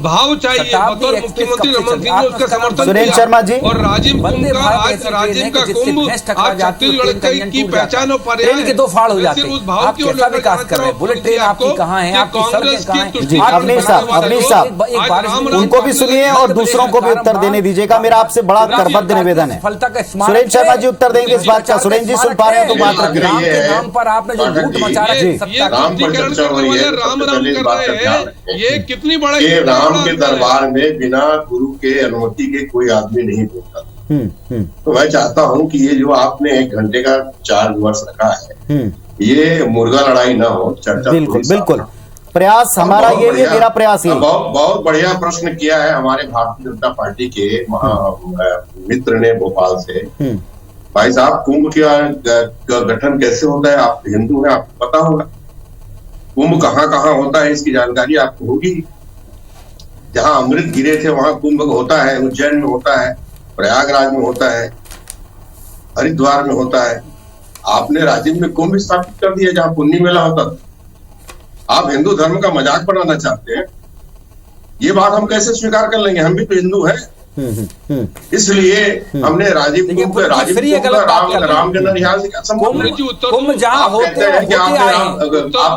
भाव चाहिए, बतौर मुख्यमंत्री रमन सिंह ने उसका समर्थन सुरेंद्र शर्मा जी। और राजिम कुंभ का आज राजिम का कुंभ आज छत्तीसगढ़ की पहचान और पर्याय के दो फाड़ हो जाते हैं। आप कैसा विकास कर रहे हैं? बुलेट ट्रेन आपकी कहाँ है, आपकी सड़कें कहाँ हैं? अवनीश साहब उनको भी सुनिए और दूसरों को भी उत्तर देने दीजिएगा, मेरा आपसे बड़ा करबद्ध निवेदन है। सुरेंद्र शर्मा जी उत्तर देंगे इस बात का। सुरेंद्र जी सुन पा रहे हैं तो बात रखिए। राम के नाम पर आपने जो लूट मचा रखी है, राम पर चर्चा हो रही है, राम तो पहले इस बात का ध्यान रखें ये कितनी बड़ा कि राम के दरबार में बिना गुरु के अनुमति के कोई आदमी नहीं बोलता। तो मैं चाहता हूं कि ये जो आपने 1 घंटे का 4 वर्ष रखा है, ये मुर्गा लड़ाई ना हो, चर्चा। बिल्कुल बिल्कुल, प्रयास हमारा ये है, मेरा प्रयास ये। बहुत बढ़िया प्रश्न किया है हमारे भारतीय जनता पार्टी के मित्र ने भोपाल से। भाई साहब, कुंभ का गठन कैसे होता है? आप हिंदू हैं, आपको पता होगा। कुंभ कहाँ कहाँ होता है इसकी जानकारी आपको होगी। जहां अमृत गिरे थे वहां कुंभ होता है, उज्जैन में होता है, प्रयागराज में होता है, हरिद्वार में होता है। आपने राजिम में कुंभ स्थापित कर दिया जहां पुण्य मेला होता था। आप हिंदू धर्म का मजाक बनाना चाहते हैं, ये बात हम कैसे स्वीकार कर लेंगे? हम भी तो हिंदू हैं। इसलिए हमने राजीव राम के ननिहाल से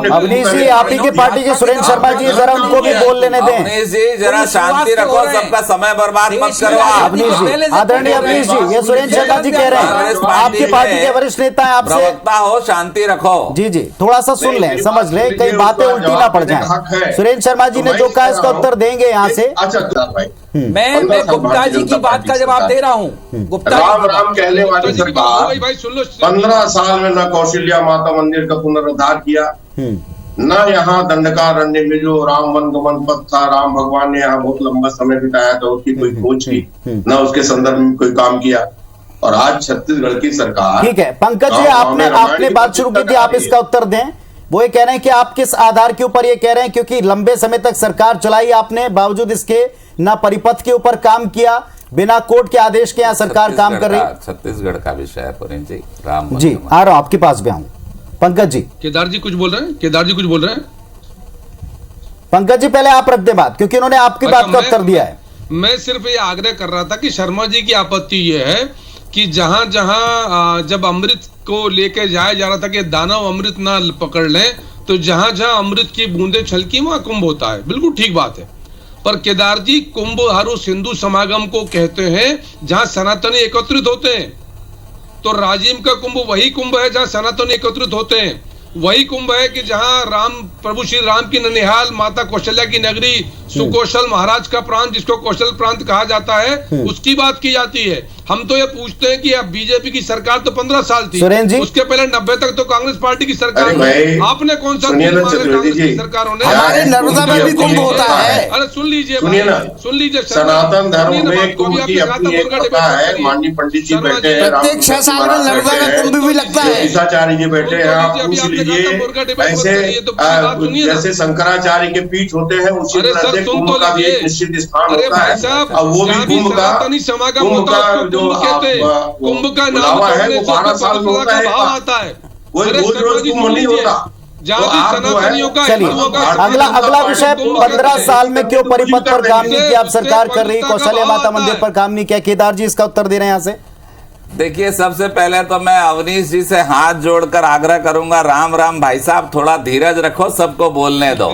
अवनीश जी, आप ही की पार्टी के सुरेंद्र शर्मा जी, जरा उनको भी बोल लेने दें। अवनीश जी जरा शांति रखो, सबका समय बर्बाद मत करो। अवनीश जी, आदरणीय अवनीश जी, ये सुरेंद्र शर्मा जी कह रहे हैं, आपकी पार्टी के वरिष्ठ नेता है, आपसे प्रवक्ता हो, शांति रखो। जी जी, थोड़ा सा सुन लें, समझ लें, कई बातें उल्टी ना पड़ जाए। सुरेंद्र शर्मा जी ने जो कहा इसका उत्तर देंगे यहाँ से। अच्छा भाई, मैं गुप्ता जी की बात का जवाब दे रहा हूँ। गुप्ता राम कहने वाली सरकार 15 साल में न कौशल्या माता मंदिर का पुनरुद्धार किया, न यहाँ दंडकारण्य में जो राम वनगमन पथ था, राम भगवान ने यहाँ बहुत लंबा समय बिताया था, उसकी कोई खोज की, न उसके संदर्भ में कोई काम किया। और आज छत्तीसगढ़ की सरकार, ठीक है पंकज जी, आपने बात शुरू की थी, आप इसका उत्तर दें। वो ये कह रहे हैं कि आप किस आधार के ऊपर ये कह रहे हैं, क्योंकि लंबे समय तक सरकार चलाई आपने, बावजूद इसके ना परिपथ के ऊपर काम किया, बिना कोर्ट के आदेश के यहाँ सरकार काम कर रही। छत्तीसगढ़ का विषय है पुरीन जी। राम जी आ रहा हूं, आपके पास भी आऊं। पंकज जी, केदार जी कुछ बोल रहे हैं। पंकज जी पहले आप रख दे बात, क्योंकि उन्होंने आपकी बात का उत्तर दिया है। मैं सिर्फ ये आग्रह कर रहा था कि शर्मा जी की आपत्ति ये है कि जहां जहां जब अमृत को लेके जाया जा रहा था कि दानव अमृत ना पकड़ लें, तो जहां जहां अमृत की बूंदे छलकी वहां कुंभ होता है। बिल्कुल ठीक बात है, पर केदार जी, कुंभ हर उस हिंदू समागम को कहते हैं जहां सनातनी एकत्रित होते हैं। तो राजिम का कुंभ वही कुंभ है जहां सनातनी एकत्रित होते हैं, वही कुंभ है कि जहां प्रभु श्री राम की ननिहाल, माता कौशल्या की नगरी, सुकौशल महाराज का प्रांत, जिसको कौशल प्रांत कहा जाता है, उसकी बात की जाती है। हम तो ये पूछते हैं कि अब बीजेपी की सरकार तो 15 साल थी, उसके पहले 90 तक तो कांग्रेस पार्टी की सरकार थी। आपने कौन सा सरकारों ने? हमारे नर्मदा में भी कुंभ होता है। अरे सुन लीजिए, सनातन धर्म में कुंभ की अपनी एक कथा है। माननीय पंडित जी बैठे हैं, प्रत्येक 6 साल में नर्मदा का कुंभ भी लगता है। ईसाचार्य जी बैठे हैं, आप पूछ लीजिए। ऐसे जैसे शंकराचार्य के पीठ होते हैं, उसी तरह से कुंभ का भी एक निश्चित स्थान होता है। अब वो भी कुंभ का कुंभ का नाम है, वो 12 साल में होता है, कोई रोज कुंभ नहीं होता। चलिए अगला विषय, 15 साल में क्यों परिपथ पर काम नहीं किया, अब सरकार कर रही, कौशल्या माता मंदिर पर काम नहीं किया। केदार जी इसका उत्तर दे रहे हैं यहाँ से। देखिए, सबसे पहले तो मैं अवनीश जी से हाथ जोड़कर आग्रह करूंगा, राम राम भाई साहब, थोड़ा धीरज रखो, सबको बोलने दो।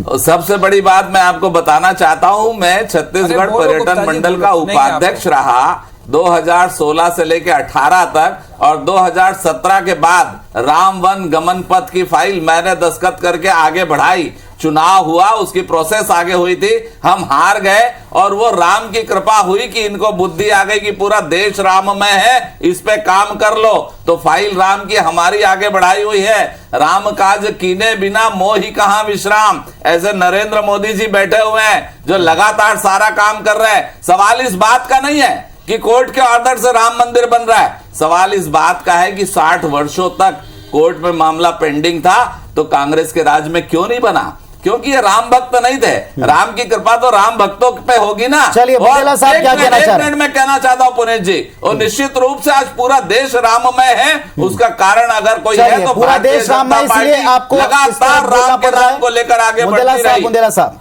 और सबसे बड़ी बात मैं आपको बताना चाहता हूं, मैं छत्तीसगढ़ पर्यटन मंडल का उपाध्यक्ष रहा 2016 से लेकर 18 तक, और 2017 के बाद राम वन गमन पथ की फाइल मैंने दस्तखत करके आगे बढ़ाई। चुनाव हुआ, उसकी प्रोसेस आगे हुई थी, हम हार गए, और वो राम की कृपा हुई कि इनको बुद्धि आ गई कि पूरा देश राममय है, इस पे काम कर लो, तो फाइल राम की हमारी आगे बढ़ाई हुई है। राम काज कीने बिना मोहि कहां विश्राम, ऐसे नरेंद्र मोदी जी बैठे हुए हैं जो लगातार सारा काम कर रहे हैं। सवाल इस बात का नहीं है कि कोर्ट के ऑर्डर से राम मंदिर बन रहा है, सवाल इस बात का है कि 60 वर्षों तक कोर्ट में मामला पेंडिंग था, तो कांग्रेस के राज में क्यों नहीं बना? क्योंकि ये राम भक्त नहीं थे। राम की कृपा तो राम भक्तों पे होगी ना। चलिए बुंदेला साहब क्या कहना चाह रहे हैं? मैं कहना चाहता हूं पुनीत जी, और निश्चित रूप से आज पूरा देश राममय है, उसका कारण अगर कोई है तो पूरा देश राममय, इसलिए आपको लगातार राम के नाम को लेकर आगे बढ़ती रही। बुंदेला साहब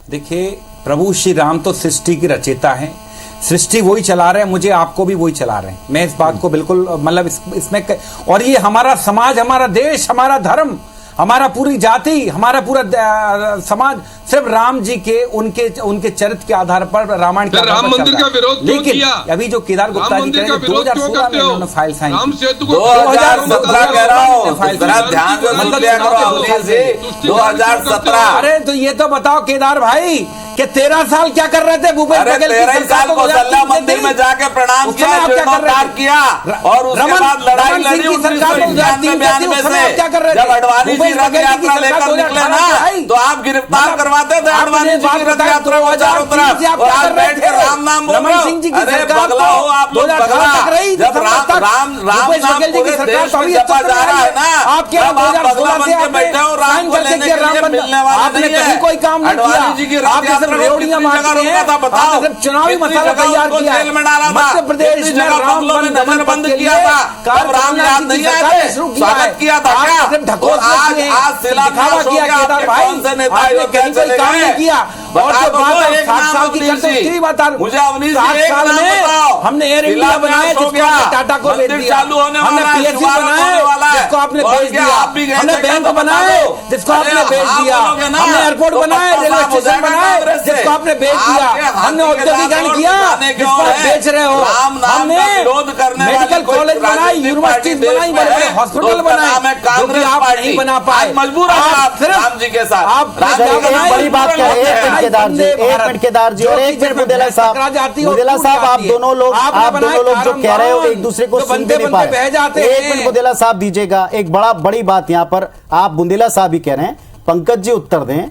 देखिए, प्रभु श्री राम तो सृष्टि की रचयिता हैं, सृष्टि वही चला रहे हैं, मुझे आपको भी वही चला रहे हैं। मैं इस बात को बिल्कुल मतलब इसमें और ये हमारा समाज, हमारा देश, हमारा धर्म, हमारा पूरी जाति, हमारा पूरा समाज सिर्फ राम जी के उनके चरित्र के आधार पर, रामायण के राम मंदिर का विरोध क्यों किया? अभी जो केदार गुप्ता जी कह रहे हैं 2016 में उन्होंने फाइल साइन राम सेतु को 2017 कह रहा हूं, ध्यान से मत लिया करो अवनीश जी, 2017। अरे तो ये तो बताओ केदार भाई कि 13 साल क्या कर रहे थे भूपेश बघेल की 13 साल कौशल्या मंदिर में जाके प्रणाम किया, जीर्णोद्धार किया, और उसके बाद लड़ाई लड़ी 1992 से, जब अडवाणी जी रथ यात्रा लेकर निकले ना, तो आप गिरफ्तार करवाते थे अडवाणी जी की रथ यात्रा को चारों तरफ, और आज बैठ कर राम नाम बोल रहे हो। अरे बगला हो आप लोग, बगला। जब राम नाम पूरे देश में जपा जा रहा है ना, तब आप बगला बन के बैठे हो, राम को लेने के लिए मिलने वाला नहीं है। कोई काम नहीं किया, अडवाणी जी की रथ यात्रा चुनावी मसला तैयार किया, जेल में डाला था, मध्य प्रदेश में राम में नजर बंद किया था, तब राम याद नहीं आए, स्वागत किया था क्या? और आज शिलान्यास हो गया, आपके कौन से नेता चले गए? बता दो एक नाम अवनीश जी, मुझे अवनीश जी एक नाम बताओ। हमने एयर इंडिया बनाया जिसको टाटा को बेच दिया, हमने पीएससी बनाया जिसको आपने बेच दिया, हमने बैंक बनाए जिसको आपने बेच दिया, हमने एयरपोर्ट बनाए, रेलवे स्टेशन बनाए जिसको आपने बेच दिया, हमने औद्योगिकरण किया जिसको आप बेच रहे हो, हमने मेडिकल कॉलेज बनाए, यूनिवर्सिटी बनाई, बड़े बड़े हॉस्पिटल बनाए, कांग्रेस आप नहीं बना पाए, मजबूर है राम जी के साथ। आप बड़ी बात कह रहे हैं केदार जी, एक मिनट केदार जी, और एक मिनट बुंदेला साहब, आप दोनों लोग जो कह रहे हो एक दूसरे को सुन भी नहीं पा रहे। एक मिनट बुंदेला साहब दीजिएगा, एक बड़ी बात यहां पर आप बुंदेला साहब ही कह रहे हैं, पंकज जी उत्तर दें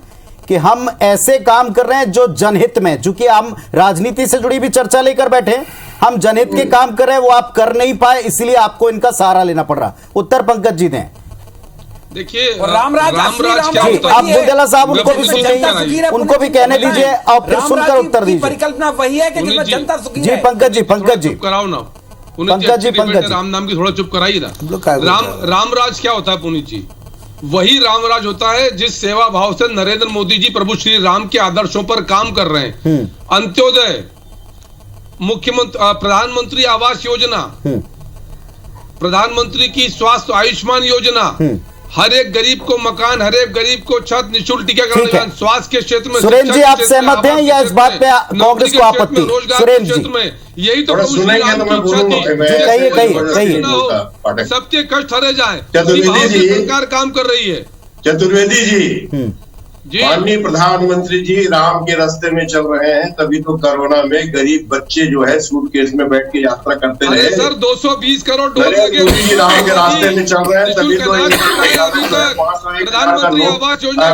कि हम ऐसे काम कर रहे हैं जो जनहित में, चूंकि हम राजनीति से जुड़ी भी चर्चा लेकर बैठे, हम जनहित के काम कर रहे हैं, वो आप कर नहीं पाए, इसलिए आपको इनका सहारा लेना पड़ रहा। उत्तर पंकज जी दें। देखिए रामराज क्या होता है? आप बुंदेला साहब उनको भी सुनिए, उनको भी कहने दीजिए और फिर सुनकर उत्तर दीजिए। परिकल्पना वही है कि जिसमें जनता सुखी जी है। पंकज जी कराओ ना पंकज जी राम नाम की थोड़ा चुप कराइए ना। रामराज क्या होता है पुनीत जी? वही रामराज होता है जिस सेवा भाव से नरेंद्र मोदी जी प्रभु श्री राम के आदर्शों पर काम कर रहे हैं। अंत्योदय, मुख्यमंत्री, प्रधानमंत्री आवास योजना, प्रधानमंत्री की स्वास्थ्य आयुष्मान योजना, हर एक गरीब को मकान, हर एक गरीब को छत, निःशुल्क टीकाकरण, स्वास्थ्य के क्षेत्र में। सुरेंद्र जी आप सहमत हैं या इस बात पे कांग्रेस को आपत्ति? रोजगार क्षेत्र में यही तो सबके कष्ट हरे जाए, सरकार काम कर रही है। चतुर्वेदी जी, माननीय प्रधानमंत्री जी राम के रास्ते में चल रहे हैं, तभी तो कोरोना में गरीब बच्चे जो है सूटकेस में बैठ के यात्रा करते रहे। सर 220 करोड़ डॉलर मोदी जी राम के रास्ते में चल रहे हैं, तभी तो प्रधानमंत्री आवास योजना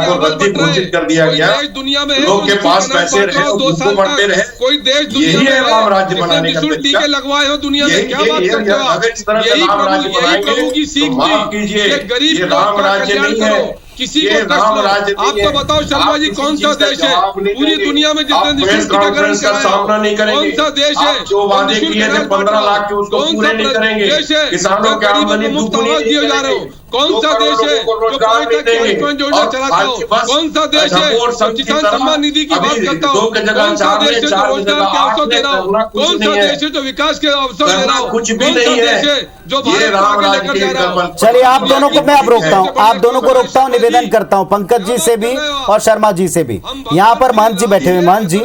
घोषित कर दिया गया। दुनिया में लोग के पास पैसे रहे, उनको बढ़ते रहे। कोई देश यही है राम राज्य बनाने का तरीका। टीके लगवाए हो दुनिया में, क्या बात करते हो? अगर इस तरह से राम राज्य बनाएंगे तो माफ कीजिए, ये राम राज्य नहीं है, किसी को आप तो बताओ शर्मा जी, कौन सा देश है पूरी दुनिया में जिसने निःशुल्क टीकाकरण का सामना नहीं करेंगे? कौन सा देश है जो वादे किए थे 15 लाख के उसको पूरे नहीं करेंगे? किसानों के आमदनी दुगुनी दिए जा रहे हो? कौन सा देश है जो 5 लाख की आयुष्मान योजना चलाता हो? कौन सा देश है जो किसान सम्मान निधि की बात करता हो? कौन सा देश है जो रोजगार के अवसर दे रहा हो? कौन सा देश है जो विकास के अवसर दे रहा हो? कौन सा देश है जो भारत को आगे लेकर जा रहा हो? चलिए, आप दोनों को मैं अब रोकता हूं, आप दोनों को रोकता हूं, निवेदन करता हूं पंकज जी से भी और शर्मा जी से भी। यहां पर महंत जी बैठे हुए। महंत जी,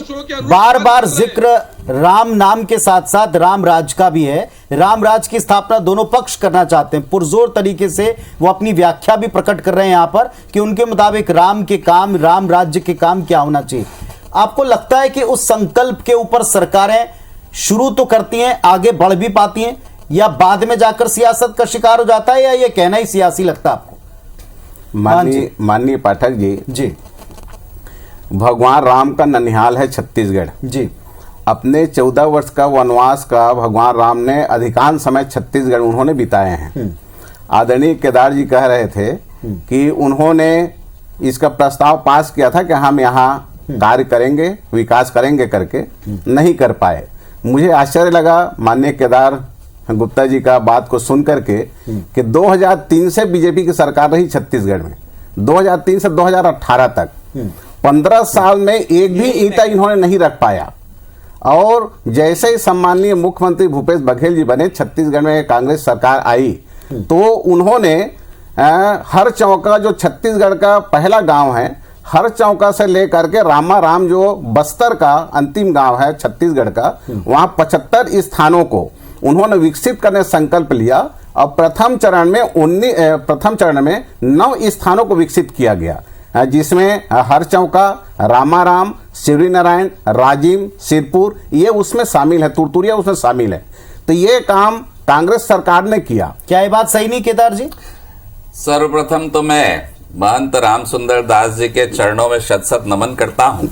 बार बार जिक्र राम नाम के साथ साथ राम राज का भी है। राम राज की स्थापना दोनों पक्ष करना चाहते हैं, पुरजोर तरीके से वो अपनी व्याख्या भी प्रकट कर रहे हैं यहां पर कि उनके मुताबिक राम के काम, राम राज्य के काम क्या होना चाहिए। आपको लगता है कि उस संकल्प के ऊपर सरकारें शुरू तो करती हैं, आगे बढ़ भी पाती हैं, या बाद में जाकर सियासत का शिकार हो जाता है, या ये कहना ही सियासी लगता है आपको? माननीय पाठक जी, भगवान राम का ननिहाल है छत्तीसगढ़ जी। अपने 14 वर्ष का वनवास का भगवान राम ने अधिकांश समय छत्तीसगढ़ उन्होंने बिताए हैं। आदरणीय केदार जी कह रहे थे कि उन्होंने इसका प्रस्ताव पास किया था कि हम यहाँ कार्य करेंगे, विकास करेंगे करके, नहीं कर पाए। मुझे आश्चर्य लगा माननीय केदार गुप्ता जी का बात को सुन करके कि 2003 से बीजेपी की सरकार रही छत्तीसगढ़ में, 2003 से 2018 तक 15 साल में एक भी ईंटा इन्होंने नहीं रख पाया। और जैसे ही सम्माननीय मुख्यमंत्री भूपेश बघेल जी बने, छत्तीसगढ़ में कांग्रेस सरकार आई, तो उन्होंने हर चौका, जो छत्तीसगढ़ का पहला गांव है, हर चौका से लेकर के रामाराम जो बस्तर का अंतिम गांव है छत्तीसगढ़ का, वहां 75 स्थानों को उन्होंने विकसित करने संकल्प लिया और प्रथम चरण में 9 स्थानों को विकसित किया गया, जिसमें हर चौका, रामाराम, शिवरी नारायण, राजिम, सिरपुर ये उसमें शामिल है, तुरतुरिया उसमें शामिल है। तो ये काम कांग्रेस सरकार ने किया। क्या ये बात सही नहीं केदार जी? सर्वप्रथम तो मैं महंत राम सुंदर दास जी के चरणों में शत शत नमन करता हूँ।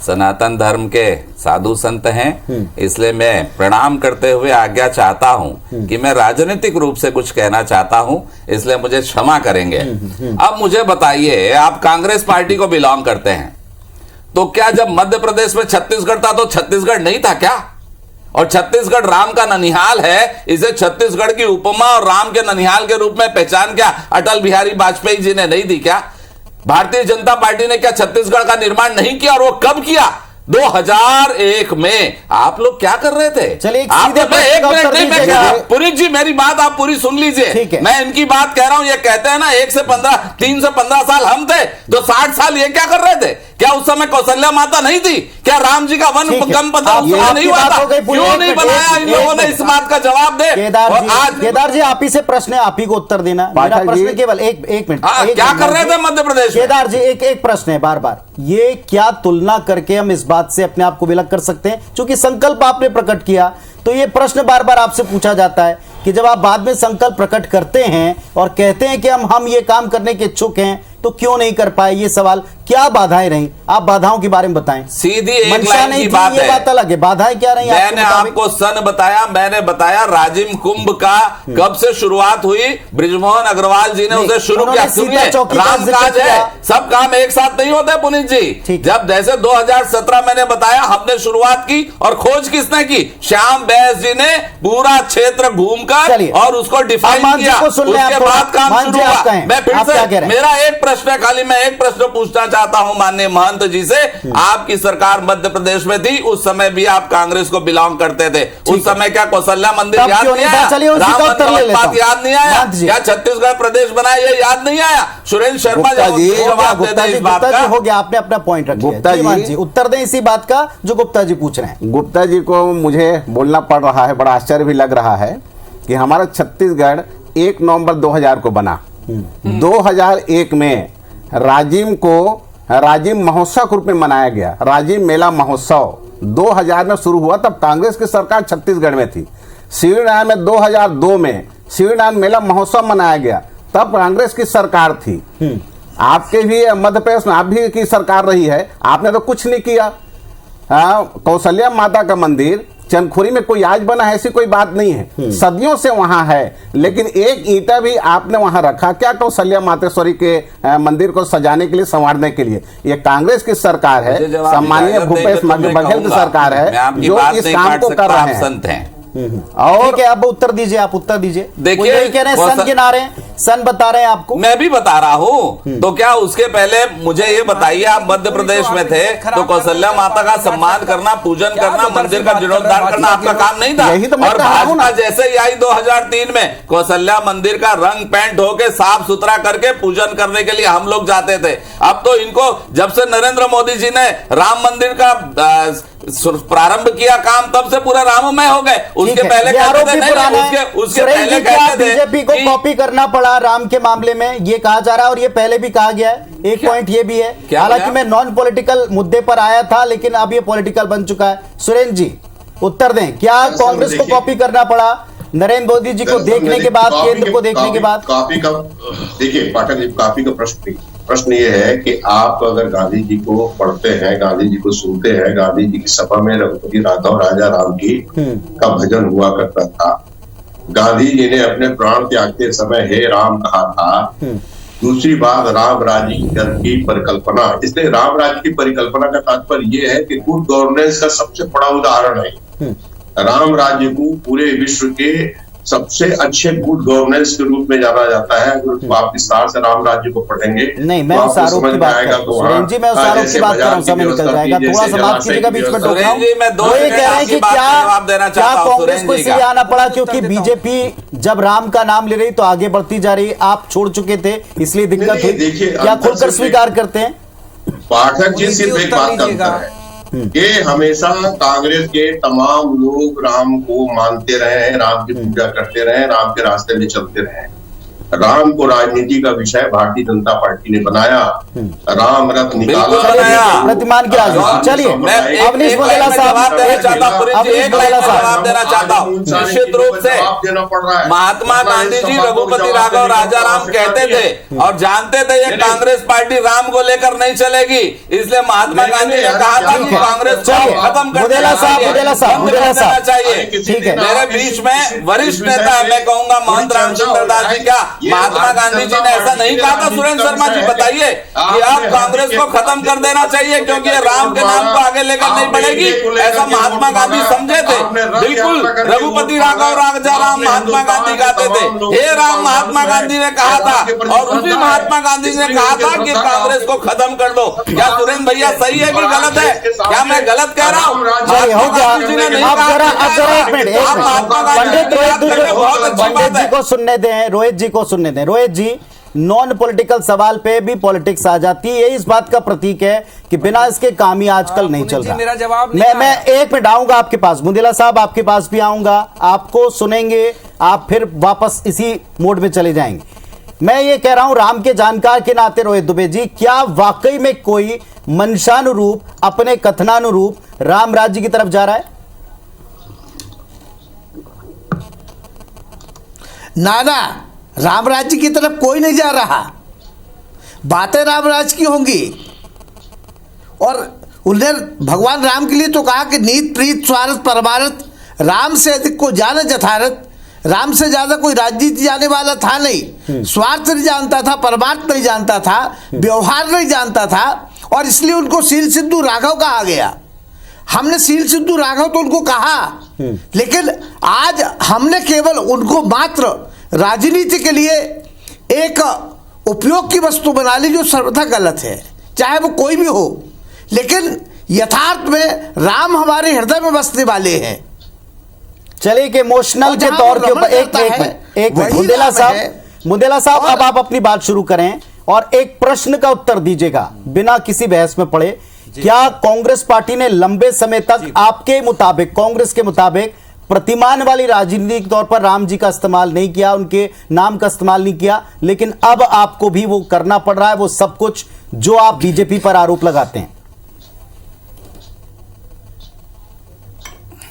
सनातन धर्म के साधु संत हैं, इसलिए मैं प्रणाम करते हुए आज्ञा चाहता हूँ कि मैं राजनीतिक रूप से कुछ कहना चाहता हूँ, इसलिए मुझे क्षमा करेंगे। अब मुझे बताइए, आप कांग्रेस पार्टी को बिलोंग करते हैं, तो क्या जब मध्य प्रदेश में छत्तीसगढ़ था तो छत्तीसगढ़ नहीं था क्या? और छत्तीसगढ़ राम का ननिहाल है, इसे छत्तीसगढ़ की उपमा और राम के ननिहाल के रूप में पहचान क्या अटल बिहारी वाजपेयी जी ने नहीं दी क्या? भारतीय जनता पार्टी ने क्या छत्तीसगढ़ का निर्माण नहीं किया? और वो कब किया? 2001 में। आप लोग क्या कर रहे थे? चलिए, पुरी जी मेरी बात आप पूरी सुन लीजिए। मैं इनकी बात कह रहा हूं, ये कहते हैं ना 3 से 15 साल हम थे, तो 60 साल ये क्या कर रहे थे? क्या उस समय कौशल्या माता नहीं थी? क्या राम जी का वन कम पता नहीं हुआ था? क्यों नहीं बनाया इन लोगों ने? इस बात का जवाब दे। केदार जी, आप ही से प्रश्न है, आप ही को उत्तर देना। मेरा प्रश्न केवल एक मिनट, क्या कर रहे थे मध्य प्रदेश? केदार जी, एक प्रश्न है बार बार, ये क्या तुलना करके हम इस बात से अपने आप को विलग कर सकते हैं? क्योंकि संकल्प आपने प्रकट किया, तो ये प्रश्न बार बार आपसे पूछा जाता है कि जब आप बाद में संकल्प प्रकट करते हैं और कहते हैं कि हम ये काम करने के इच्छुक हैं, तो क्यों नहीं कर पाए? ये सवाल, क्या बाधाएं रही? आप बाधाओं के बारे में बताएं। सीधी एक लाइन की बात है, ये बात अलग है, बाधाएं क्या रही? मैंने आपको सन बताया, मैंने बताया राजिम कुंभ का कब से शुरुआत हुई, बृजमोहन अग्रवाल जी ने उसे शुरू किया। सुनिए, राम काज है, सब काम एक साथ नहीं होते पुनीत जी। जब जैसे 2017 मैंने बताया हमने शुरुआत की, और खोज किसने की? श्याम बैस जी ने पूरा क्षेत्र घूमकर और उसको डिफाइन किया, उसके बाद काम शुरू हुआ। मैं फिर से, मेरा एक प्रश्न है, खाली मैं एक प्रश्न पूछना चाहता हूं माननीय महंत जी से। आपकी सरकार मध्य प्रदेश में थी, उस समय भी आप कांग्रेस को बिलोंग करते थे, उस समय क्या कौशल्या मंदिर याद नहीं आया? राम मंदिर बात याद नहीं आया? क्या छत्तीसगढ़ प्रदेश बनाया ये याद नहीं आया? सुरेंद्र शर्मा जी जवाब देते हैं इस बात का। हो गया, आपने अपना पॉइंट रख लिया। जी उत्तर दें इसी बात का जो गुप्ता जी पूछ रहे हैं। गुप्ता जी को मुझे बोलना पड़ रहा है, बड़ा आश्चर्य भी लग रहा है कि हमारा छत्तीसगढ़ 1 नवंबर 2000 को बना। 2001 में राजिम महोत्सव के रूप में मनाया गया। राजिम मेला महोत्सव 2000 में शुरू हुआ, तब कांग्रेस की सरकार छत्तीसगढ़ में थी। शिवरीनारायण में 2002 में शिवरीनारायण मेला महोत्सव मनाया गया, तब कांग्रेस की सरकार थी। आपके भी मध्य प्रदेश में आप भी की सरकार रही है, आपने तो कुछ नहीं किया। कौशल्या माता का मंदिर चंदखुरी में कोई आज बना है ऐसी कोई बात नहीं है, सदियों से वहां है, लेकिन एक ईंटा भी आपने वहां रखा क्या कौशल्या मातेश्वरी के मंदिर को सजाने के लिए, संवारने के लिए? ये कांग्रेस की सरकार है, सम्मानीय भूपेश बघेल की सरकार है जो इस काम को कर रहे हैं। और ठीक है, अब उत्तर दीजिए, आप उत्तर दीजिए। देखिए, यही कह रहे हैं सन गिना रहे हैं, सन बता रहे हैं आपको। मैं भी बता रहा हूं। तो क्या उसके पहले मुझे ये बताइए, आप मध्य प्रदेश में थे तो कौशल्या माता का सम्मान करना, पूजन करना, मंदिर का जीर्णोद्धार करना आपका काम नहीं था? और भाजपा जैसे ही आई 2003 में, कौशल्या मंदिर का रंग पेंट होके साफ सुथरा करके पूजन करने के लिए हम लोग जाते थे। अब तो इनको, जब से नरेंद्र मोदी जी ने राम मंदिर का प्रारंभ किया काम, तब से पूरा राममय हो गए। उसके पहले उसके पहले कहते थे बीजेपी को कॉपी करना पड़ा राम के मामले में, ये कहा जा रहा है और ये पहले भी कहा गया है। एक पॉइंट ये भी है, हालांकि मैं नॉन पॉलिटिकल मुद्दे पर आया था, लेकिन अब ये पॉलिटिकल बन चुका है। सुरेंद्र जी उत्तर दें, क्या कांग्रेस को कॉपी करना पड़ा नरेंद्र मोदी जी को देखने के बाद, केंद्र को देखने के बाद? कॉपी का, देखिए पाठक जी, कॉपी का प्रश्न ये है कि आप अगर गांधी जी को पढ़ते हैं, गांधी जी को सुनते हैं, गांधी जी की सभा में रघुपति राघव राजा राम की का भजन हुआ करता था। गांधी जी ने अपने प्राण त्यागते समय हे राम कहा था। दूसरी बात, राम राज्य की परिकल्पना, इसलिए राम राज्य की परिकल्पना का तात्पर्य यह है कि गुड गवर्नेंस का सबसे बड़ा उदाहरण है। राम राज्य को पूरे विश्व के सबसे अच्छे गुड गवर्नेंस के रूप में जाना जाता है। अगर आप विस्तार से राम राज्य को पढ़ेंगे नहीं, मैं उस आरोप की बात कर रहा हूं सुरेंद्र जी, मैं उस आरोप की बात कर रहा हूं, समय निकल जाएगा, थोड़ा सा बात कीजिएगा, बीच में टोक रहा हूं। वो ये कह रहे हैं कि क्या कांग्रेस को इसलिए आना पड़ा क्योंकि बीजेपी जब राम का नाम ले रही तो आगे बढ़ती जा रही, आप छोड़ चुके थे इसलिए दिक्कत हुई, क्या खुलकर स्वीकार करते हैं? पाठक जी सिर्फ एक बात करता है कि हमेशा कांग्रेस के तमाम लोग राम को मानते रहे हैं, राम की पूजा करते रहे, राम के रास्ते में चलते रहे। राम को राजनीति का विषय भारतीय जनता पार्टी ने बनाया, राम रथ निकाला, प्रतिमान की राजनीति। चलिए अवनीश बुंदेला साहब देना चाहता हूँ, निश्चित रूप से महात्मा गांधी जी रघुपति राघव राजा राम कहते थे और जानते थे ये कांग्रेस पार्टी राम को लेकर नहीं चलेगी, इसलिए महात्मा गांधी ने कहा था कि कांग्रेस को खत्म कर देना चाहिए। मेरे बीच में वरिष्ठ नेता, मैं कहूंगा महंत रामचंद्र दास जी, क्या महात्मा गांधी जी ने ऐसा नहीं कहा था? सुरेंद्र शर्मा जी बताइए कि आप कांग्रेस को खत्म कर देना चाहिए क्योंकि राम के नाम को आगे लेकर नहीं बढ़ेगी, ऐसा महात्मा गांधी समझे थे? बिल्कुल, रघुपति राघव राजा राम महात्मा गांधी कहते थे, हे राम महात्मा गांधी ने कहा था, और उसी महात्मा गांधी ने कहा था कि कांग्रेस को खत्म कर दो। क्या सुरेंद्र भैया सही है कि गलत है? क्या मैं गलत कह रहा हूँ? पंडित जी को सुनने दें, रोहित जी को सुनने दें। रोहित जी, नॉन पॉलिटिकल सवाल पे भी पॉलिटिक्स आ जाती है, इस बात का प्रतीक है कि बिना इसके काम ही आजकल नहीं चल रहा। मेरा जवाब मैं एक मिनट आऊंगा आपके पास, बुंदेला साहब आपके पास भी आऊंगा, आपको सुनेंगे, आप फिर वापस इसी मोड में चले जाएंगे। मैं ये कह रहा हूं, राम के जानकार के नाते रोहित दुबे जी, क्या वाकई में कोई मंशानुरूप, अपने कथनानुरूप राम राज्य की तरफ जा रहा है? ना, राम राज्य की तरफ कोई नहीं जा रहा। बातें राम राज्य की होंगी, और उन्हें भगवान राम के लिए तो कहा कि नीत प्रीत स्वार्थ परमार्थ, राम से अधिक को जान जथारथ। राम से ज्यादा कोई राजनीति जाने वाला था नहीं, स्वार्थ नहीं जानता था, परमार्थ नहीं जानता था, व्यवहार नहीं जानता था, और इसलिए उनको शील सिद्धू राघव कहा गया। हमने शील सिद्धू राघव तो उनको कहा, लेकिन आज हमने केवल उनको मात्र राजनीति के लिए एक उपयोग की वस्तु बना ली, जो सर्वथा गलत है, चाहे वो कोई भी हो। लेकिन यथार्थ में राम हमारे हृदय में बसने वाले हैं। चलिए कि इमोशनल के तौर के ऊपर एक मुंदेला साहब अब आप अपनी बात शुरू करें और एक प्रश्न का उत्तर दीजिएगा बिना किसी बहस में पड़े। क्या कांग्रेस पार्टी ने लंबे समय तक आपके मुताबिक, कांग्रेस के मुताबिक, प्रतिमान वाली राजनीति के तौर पर राम जी का इस्तेमाल नहीं किया, उनके नाम का इस्तेमाल नहीं किया, लेकिन अब आपको भी वो करना पड़ रहा है, वो सब कुछ जो आप बीजेपी पर आरोप लगाते हैं?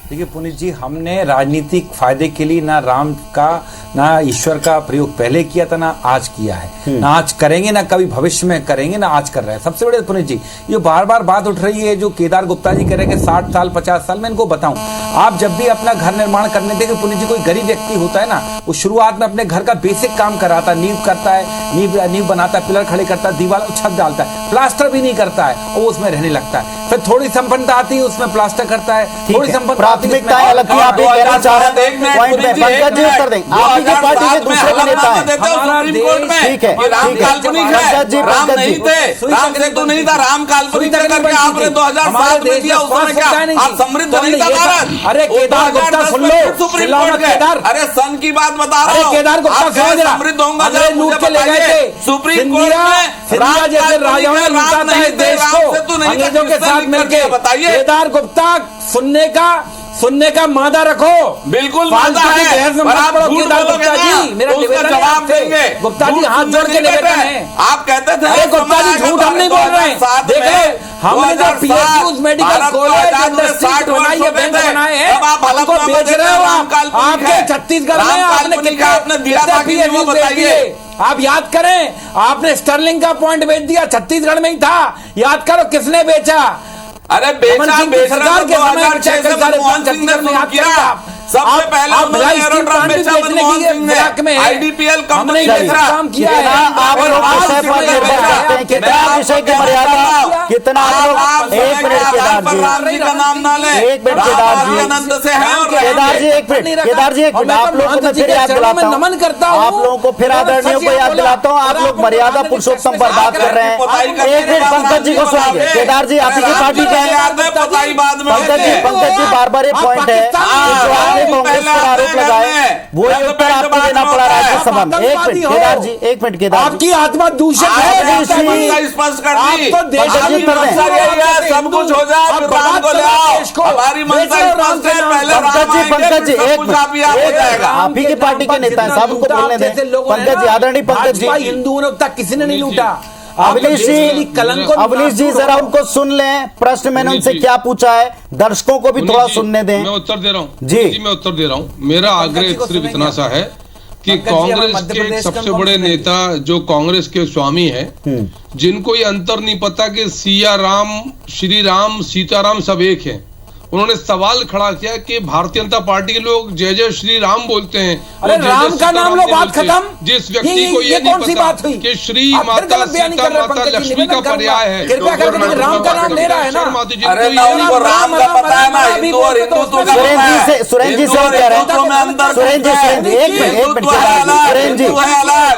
देखिए पुनीत जी, हमने राजनीतिक फायदे के लिए ना राम का ना ईश्वर का प्रयोग पहले किया था, ना आज किया है, ना आज करेंगे, ना कभी भविष्य में करेंगे, ना आज कर रहे हैं। सबसे बड़े पुनीत जी, ये बार बार बात उठ रही है जो केदार गुप्ता जी कह रहे हैं 60 साल 50 साल में। इनको बताऊं, आप जब भी अपना घर निर्माण करने देंगे पुनीत जी, कोई गरीब व्यक्ति होता है ना, वो शुरुआत में अपने घर का बेसिक काम कराता है, नींव करता है, नींव बनाता है, पिलर खड़े करता है, दीवार छत डालता है, प्लास्टर भी नहीं करता है, और वो उसमें रहने लगता है। फिर थोड़ी संपन्नता आती है उसमें प्लास्टर करता है, थोड़ी संपन्नता प्राथमिकताएं अलग थी। आप ये कहना चाह रहे हैं पॉइंट में पंकज जी उत्तर दें, आप ही की पार्टी के दूसरे भी नेता हैं। ठीक है, राम काल्पनिक है, राम नहीं थे, राम सेतु नहीं था, राम काल्पनिक करके आपने 2007 में दिया। उस समय क्या आप समृद्ध नहीं था भारत? अरे केदार गुप्ता सुन लो, सुप्रीम कोर्ट के, अरे सन की बात बता रहा हूँ, केदार गुप्ता समझ रहा, समृद्ध होगा लूट के ले गए थे सुप्रीम कोर्ट में, राज जैसे राजाओं ने लूटा था इस देश को अंग्रेजों के साथ मिलकर। बताइए केदार गुप्ता सुनने का मादा रखो, बिल्कुल मादा है, पर आप झूठ बोलोगे ना, मेरा तो उसका जवाब देंगे। गुप्ता जी हाथ जोड़ के निवेदन है, आप कहते थे अरे गुप्ता जी झूठ हम नहीं बोल रहे हैं। देखो हमने जो पीएचयू मेडिकल कॉलेज इंडस्ट्री बनाई है, बैंक बनाए हैं, आपको बेच रहे हो आपके छत्तीसगढ़ में आपने कितने पीएचयू बेच दिए? आप याद करें, आपने स्टर्लिंग का पॉइंट बेच दिया, छत्तीसगढ़ में ही था, याद करो किसने बेचा? अरे सरकार के समय मनमोहन सिंह ने शुरू किया, सबसे पहले उन्होंने एरोड्रम बेचा मनमोहन सिंह ने, आईडीपीएल कंपनी काम किया है। आप लोग विषय पर निर्भर करते हैं, कितना विषय की मर्यादा, कितना आप लोग। एक मिनट केदार जी का नाम ना ले, एक मिनट केदार जी, अनंत से है और केदार जी एक मिनट, केदार जी एक मिनट, आप लोगों को फिर याद दिलाता हूँ, नमन करता हूँ, आप लोगों को फिर आदरणीयों को याद दिलाता हूँ, आप लोग मर्यादा पुरुषोत्तम पर बात कर रहे हैं। एक मिनट पंकज जी को सुनिए, केदार जी आप ही की पार्टी के हैं, पंकज जी बार बार ये पॉइंट है जो आपने कांग्रेस पर आरोप लगाए वो ही उत्तर आपको देना पड़ा राज्यसभा में। एक मिनट केदार जी, एक मिनट केदार जी, आपकी आत्मा दूषित है, स्पष्ट कर दी, सब कुछ हो जाए, राम को ले आओ, हमारी मनसा स्पष्ट है, पहले पंकज जी एक मिनट, आप ही की पार्टी के नेता हैं साहब, उनको बोलने दें। पंकज जी, आदरणीय पंकज जी, हिंदुओं ने अब तक किसी ने नहीं लूटा। अवनीश जी जरा उनको सुन लें, प्रश्न मैंने उनसे क्या पूछा है, दर्शकों को भी थोड़ा सुनने दें। मैं उत्तर दे रहा हूँ जी, मैं उत्तर दे रहा हूँ। मेरा आग्रह सिर्फ इतना सा है कि कांग्रेस के सबसे बड़े नेता जो कांग्रेस के स्वामी है, जिनको ये अंतर नहीं पता कि सिया राम, श्री राम, सीताराम सब एक है, उन्होंने सवाल खड़ा किया कि भारतीय जनता पार्टी के लोग जय जय श्री राम बोलते हैं, अरे राम का नाम लो, बात खत्म। जिस व्यक्ति को ये नहीं पता कि श्री माता सीता माता लक्ष्मी का पर्याय है, कृपया करके राम का नाम ले रहा है ना। अरे ना उनको राम का पता है ना, हिंदू और हिंदुत्व का पता है। सुरेंद्र जी से कह रहे हैं, सुरेंद्र जी एक मिनट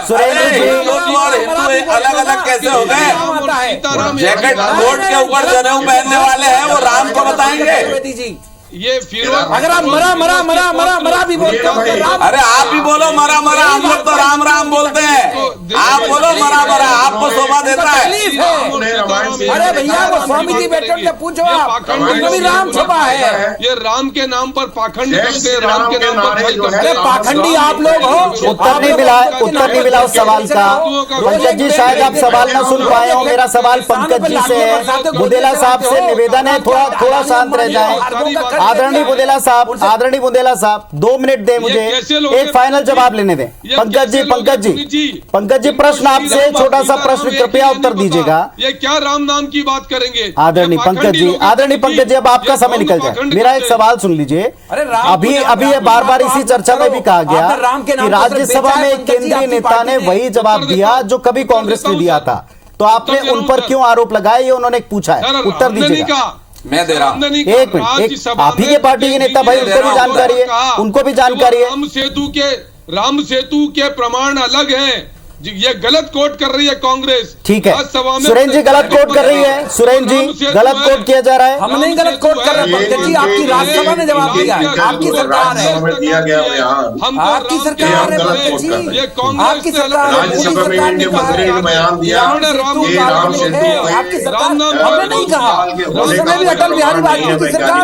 सुरेंद्र जी अलग अलग कैसे हो गए? जैकेट कोट के ऊपर जनेऊ पहनने वाले हैं, वो राम को बताएंगे। ये फिरोज, अगर आप मरा भी बोलते हो, अरे आप भी बोलो मरा, हम लोग तो राम राम बोलते हैं, आप बोलो मरा, आपको शोभा देता है। अरे भैया वो स्वामी जी बैठे से पूछो, आप भी राम छुपा है, ये राम के नाम पर पाखंड करते हैं, राम के नाम पर पाखंडी आप लोग हो। उत्तर नहीं मिला उस सवाल का। पंकज जी शायद आप सवाल ना सुन पाए हो, मेरा सवाल पंकज जी से है। बुदेला साहब से निवेदन है, थोड़ा शांत रह जाए। आदरणीय बुदेला साहब 2 मिनट दें मुझे, एक फाइनल जवाब लेने दें। पंकज जी प्रश्न आपसे, छोटा सा प्रश्न, कृपया उत्तर दीजिएगा। ये क्या राम नाम की बात करेंगे? आदरणीय पंकज जी अब आपका समय निकल जाए, मेरा एक सवाल सुन लीजिए। अभी ये बार इसी चर्चा में भी कहा गया कि राज्यसभा में एक केंद्रीय नेता ने वही जवाब दिया जो कभी कांग्रेस ने दिया था, तो आपने उन पर क्यों आरोप लगाए, ये उन्होंने पूछा है, उत्तर दीजिएगा। मैं दे रहा हूँ एक मिनट, आप ही के पार्टी के नेता भाई, उनको भी जानकारी है। राम सेतु के प्रमाण अलग हैं, ये गलत कोट कर रही है कांग्रेस। ठीक है, सुरेंद्र जी गलत कोट कर रही है, सुरेंद्र जी गलत कोट किया जा रहा है। हम नहीं गलत कोट कर रहे पंकज जी, आपकी राज्यसभा ने जवाब दिया है, आपकी सरकार है, आपकी सरकार है पंकज जी, आपकी सरकार है, राज्यसभा में इंडियन मंत्री ने बयान दिया कि राम सेतु आपकी सरकार, हमने नहीं कहा, उस समय भी अटल बिहारी वाजपेयी की सरकार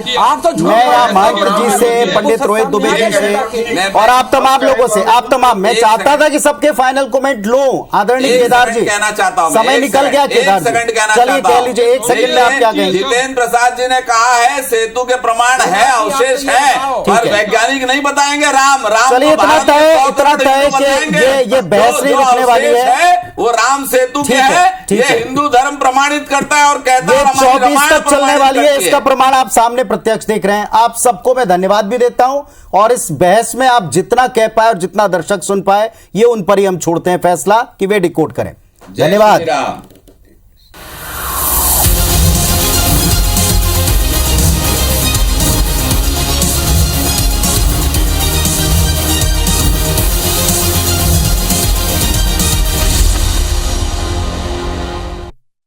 थी। आप तो मैं महंत जी से, पंडित रोहित दुबे जी से और आप तमाम लोगों से, मैं चाहता था कि सबके फाइनल कमेंट लो। आदरणीय केदार जी कहना चाहता हूं, समय निकल गया केदार जी, चलिए कह लीजिए, 1 सेकंड में आप क्या कहेंगे? जितेंद्र प्रसाद जी ने कहा है सेतु के प्रमाण है, अवशेष है, और वैज्ञानिक नहीं बताएंगे राम। चलिए इतना तय कि ये बहस नहीं रुकने वाली है, वो राम सेतु के है, ये हिंदू धर्म प्रमाणित करता है और कहता है 24 तक चलने वाली है, इसका प्रमाण आप सामने प्रत्यक्ष देख रहे हैं। आप सबको मैं धन्यवाद भी देता हूं, और इस बहस में आप जितना कह पाए और जितना दर्शक सुन पाए, ये उन पर ही हम छोड़ते हैं फैसला कि वे डिकोड करें। धन्यवाद।